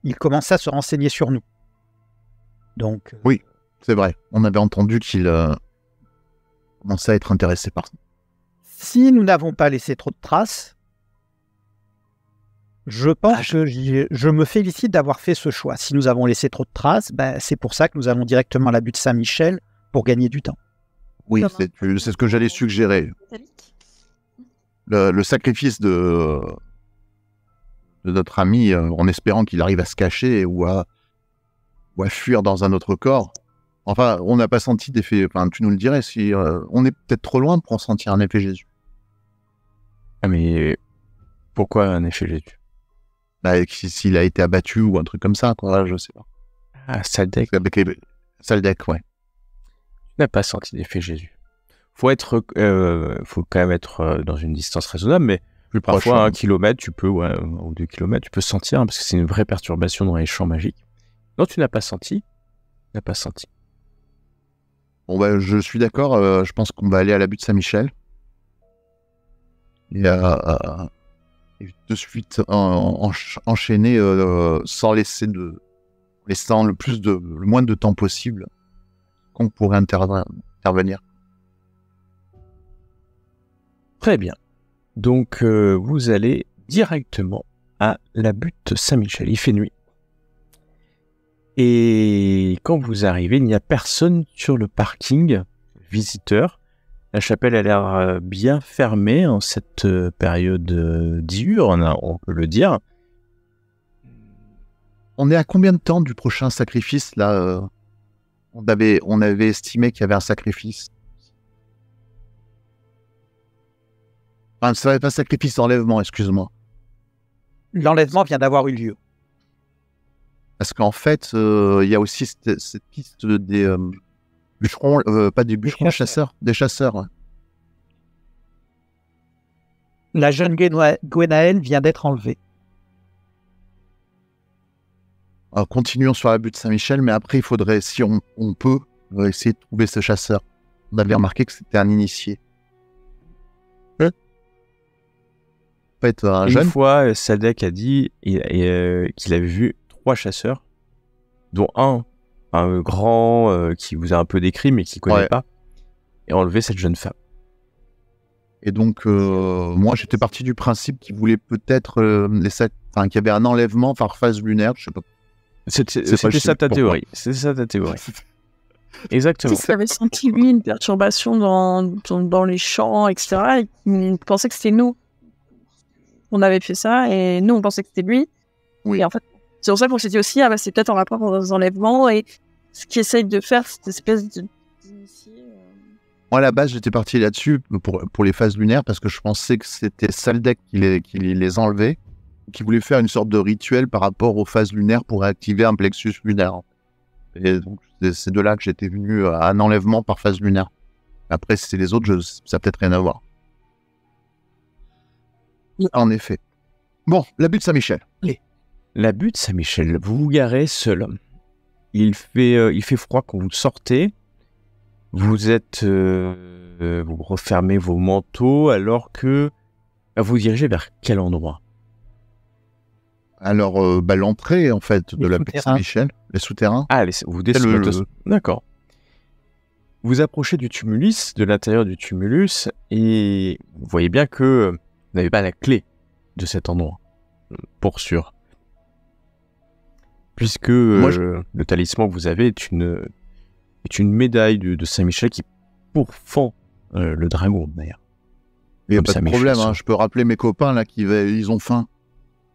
il commençait à se renseigner sur nous. Donc... Oui, c'est vrai. On avait entendu qu'il commençait à être intéressé par ça. Si nous n'avons pas laissé trop de traces, je pense que je me félicite d'avoir fait ce choix. Si nous avons laissé trop de traces, c'est pour ça que nous allons directement à la butte Saint-Michel pour gagner du temps. Oui, c'est ce que j'allais suggérer. Le sacrifice de notre ami, en espérant qu'il arrive à se cacher ou à fuir dans un autre corps. Enfin, on n'a pas senti d'effet. Enfin, tu nous le dirais si on est peut-être trop loin pour en sentir un effet Jésus. Ah mais pourquoi un effet Jésus? S'il a été abattu ou un truc comme ça, quoi, je sais pas. Ah, Saldek. Saldek, ouais. Tu n'as pas senti d'effet Jésus. Faut quand même être dans une distance raisonnable, mais plus parfois à 1 kilomètre, tu peux, ou 2 kilomètres, tu peux sentir, parce que c'est une vraie perturbation dans les champs magiques. Non, tu n'as pas senti. Tu n'as pas senti. Bon, je suis d'accord. Je pense qu'on va aller à la butte Saint-Michel. Et de suite enchaîner sans laisser laissant le moins de temps possible qu'on pourrait intervenir. Très bien. Donc, vous allez directement à la butte Saint-Michel. Il fait nuit. Et quand vous arrivez, il n'y a personne sur le parking visiteurs. La chapelle a l'air bien fermée en cette période diurne, on peut le dire. On est à combien de temps du prochain sacrifice là on avait estimé qu'il y avait un sacrifice. Enfin, ça va être un sacrifice d'enlèvement, excuse-moi. L'enlèvement vient d'avoir eu lieu. Parce qu'en fait, il y a aussi cette piste des bûcherons, pas des bûcherons, des chasseurs. Ouais. La jeune Gwenaëlle vient d'être enlevée. Alors, continuons sur la butte Saint-Michel, mais après, il faudrait, si on peut, essayer de trouver ce chasseur. On avait remarqué que c'était un initié. Peut-être un jeune. Une fois, Sadek a dit qu'il avait vu 3 chasseurs, dont un grand qui vous a un peu décrit, mais qui ne connaît pas, et enlevé cette jeune femme. Et donc, moi, j'étais parti du principe qu'il voulait peut-être qu'il y avait un enlèvement par phase lunaire, je sais pas. C'était ça ta théorie. C'est ça ta théorie. Exactement. Il avait senti, lui, une perturbation dans les champs, etc. Et il pensait que c'était nous. On avait fait ça, et nous, on pensait que c'était lui. Oui. Et en fait, c'est pour ça qu'on s'est dit aussi, c'est peut-être en rapport avec les enlèvements, et ce qu'ils essayent de faire, cette espèce d'initié. Moi, à la base, j'étais parti là-dessus pour les phases lunaires, parce que je pensais que c'était Saldek qui les enlevait, qui voulait faire une sorte de rituel par rapport aux phases lunaires pour activer un plexus lunaire. Et donc, c'est de là que j'étais venu à un enlèvement par phase lunaire. Après, si c'est les autres, ça n'a peut-être rien à voir. En effet. Bon, la butte Saint-Michel. La butte Saint-Michel, vous vous garez seul. Il fait froid quand vous sortez. Vous vous refermez vos manteaux alors que vous dirigez vers quel endroit? Alors, l'entrée, en fait, de la butte Saint-Michel, les souterrains. Ah, vous descendez. D'accord. Vous approchez du tumulus, de l'intérieur du tumulus, et vous voyez bien que vous n'avez pas la clé de cet endroit, pour sûr. Puisque le talisman que vous avez est une médaille de Saint-Michel qui pourfend le dragon, d'ailleurs. Il n'y a pas de problème, hein, je peux rappeler mes copains là ils ont faim.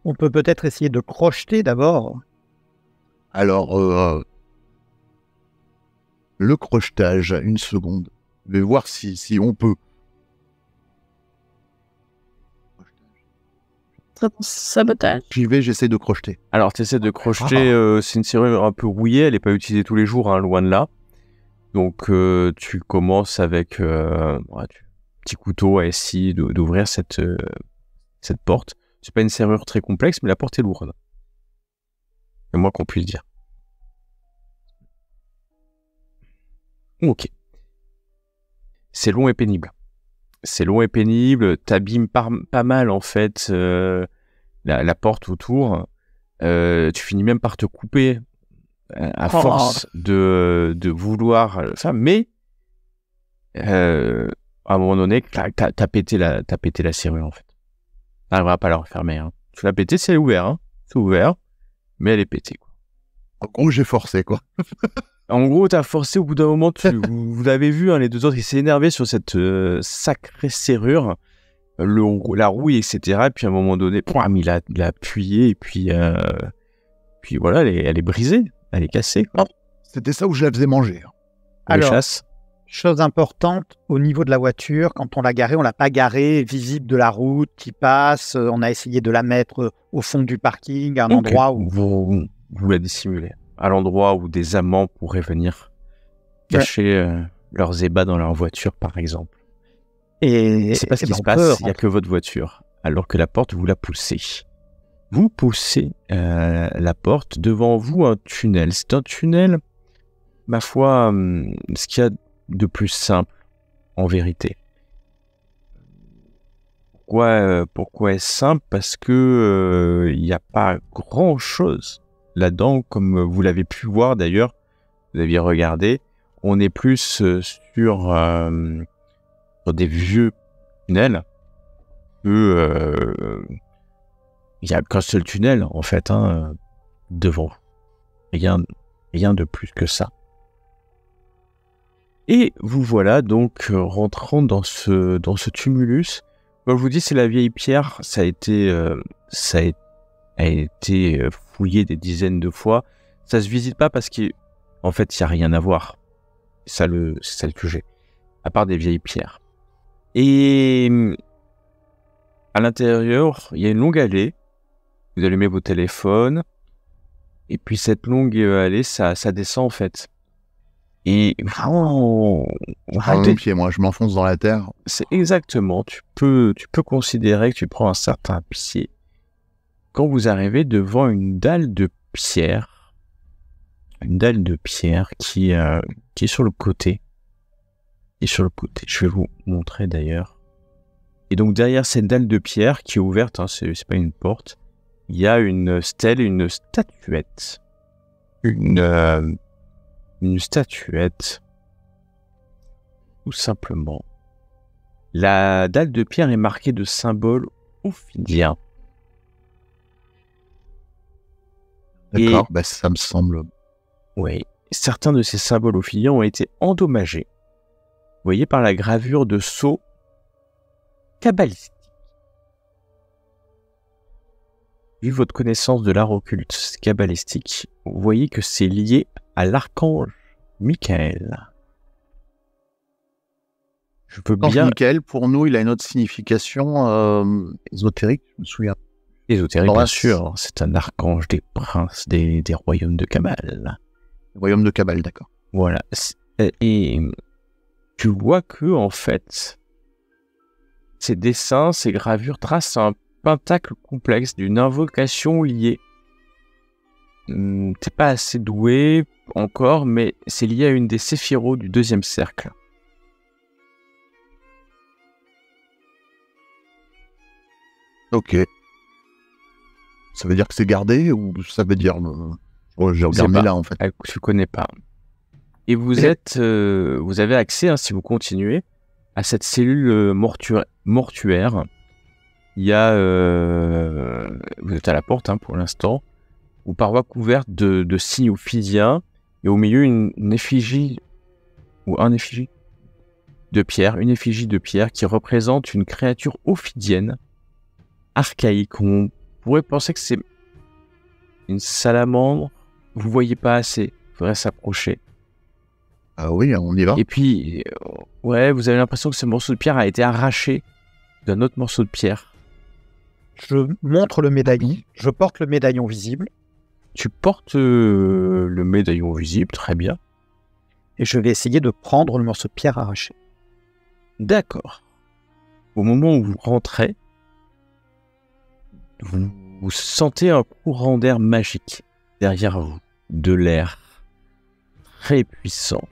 On peut peut-être essayer de crocheter d'abord. Alors, le crochetage, une seconde. Je vais voir si on peut. Sabotage. J'y vais, j'essaie de crocheter. Alors, tu essaies de crocheter, c'est une serrure un peu rouillée, elle n'est pas utilisée tous les jours, hein, loin de là. Donc, tu commences avec un petit couteau à essayer d'ouvrir cette porte. C'est pas une serrure très complexe, mais la porte est lourde. C'est moins qu'on puisse dire. Ok. C'est long et pénible. T'abîmes pas mal, en fait, la porte autour. Tu finis même par te couper à force de vouloir ça, mais à un moment donné, t'as pété la serrure, en fait. T'arriveras pas à la refermer. Hein. Tu l'as pété, c'est ouvert. Hein. C'est ouvert, mais elle est pétée. Quoi. En gros, j'ai forcé, quoi. En gros, t'as forcé au bout d'un moment. Vous avez vu, hein, les deux autres, ils s'est énervé sur cette sacrée serrure, la rouille, etc. Et puis à un moment donné, il a appuyé, et puis voilà, elle est brisée, elle est cassée. Quoi. C'était ça où je la faisais manger. Alors, chasse. Chose importante, au niveau de la voiture, quand on l'a garée, on l'a pas garée visible de la route qui passe. On a essayé de la mettre au fond du parking, à un endroit où... Vous la dissimulez. À l'endroit où des amants pourraient venir cacher leurs ébats dans leur voiture, par exemple. Et c'est pas ce qui se passe, il n'y a que votre voiture. Alors que la porte, vous la poussez. Vous poussez la porte. Devant vous, un tunnel. C'est un tunnel, ma foi, ce qu'il y a de plus simple, en vérité. Pourquoi est-ce simple? Parce que il n'y a pas grand-chose là-dedans, comme vous l'avez pu voir d'ailleurs, vous aviez regardé. On est plus sur des vieux tunnels que il n'y a qu'un seul tunnel en fait devant. Rien de plus que ça. Et vous voilà donc rentrant dans ce tumulus. Comme je vous dis, c'est la vieille pierre. Ça a été fouillé des dizaines de fois. Ça se visite pas parce qu'en fait, il n'y a rien à voir. C'est ça le QG. À part des vieilles pierres. Et à l'intérieur, il y a une longue allée. Vous allumez vos téléphones. Et puis cette longue allée, ça descend en fait. Et vraiment, mon pied, moi, je m'enfonce dans la terre. c'est exactement. Tu peux considérer que tu prends un certain pied quand vous arrivez devant une dalle de pierre. Une dalle de pierre qui est sur le côté. Je vais vous montrer d'ailleurs. Et donc derrière cette dalle de pierre qui est ouverte, hein, c'est pas une porte, il y a une stèle, une statuette. Une statuette. Tout simplement. La dalle de pierre est marquée de symboles ophidiens. D'accord, ça me semble. Oui, certains de ces symboles ophidiens ont été endommagés. Vous voyez par la gravure de sceaux kabbalistiques. Vu votre connaissance de l'art occulte kabbalistique, vous voyez que c'est lié à l'archange Michael. Je peux bien... Michael, pour nous, il a une autre signification ésotérique, je me souviens. Ésotérique, bien sûr. C'est un archange des princes des royaumes de Kabbal. Royaume de Kabbal, d'accord. Voilà. Et tu vois que, en fait, ces dessins, ces gravures tracent un pentacle complexe d'une invocation liée. T'es pas assez doué encore, mais c'est lié à une des séphiros du deuxième cercle. Ok. Ça veut dire que c'est gardé ou ça veut dire... j'ai regardé là, en fait. Tu connais pas. Et vous avez accès, hein, si vous continuez, à cette cellule mortuaire. Il y a... vous êtes à la porte, hein, pour l'instant. Une paroi couverte de signes ophidiens. Et au milieu, une effigie... Ou un effigie de pierre. Une effigie de pierre qui représente une créature ophidienne. Archaïque. On pourrait penser que c'est une salamandre. Vous voyez pas assez. Il faudrait s'approcher. Ah oui, on y va. Et puis, ouais, vous avez l'impression que ce morceau de pierre a été arraché d'un autre morceau de pierre. Je montre le médaillon. Je porte le médaillon visible. Tu portes le médaillon visible, très bien. Et je vais essayer de prendre le morceau de pierre arraché. D'accord. Au moment où vous rentrez, vous sentez un courant d'air magique derrière vous. De l'air très puissant.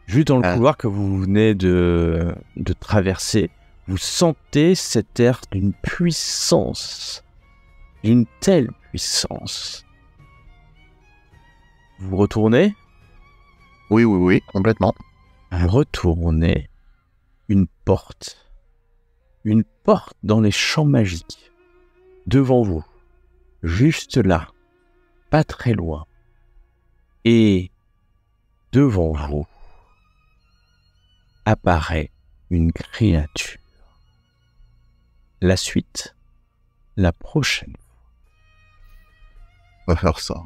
Juste dans le couloir que vous venez de traverser, vous sentez cet air d'une puissance. D'une telle puissance. Vous retournez ? Oui, complètement. Vous retournez. Une porte dans les champs magiques. Devant vous. Juste là. Pas très loin. Et devant vous apparaît une créature. La suite, la prochaine. On va faire ça.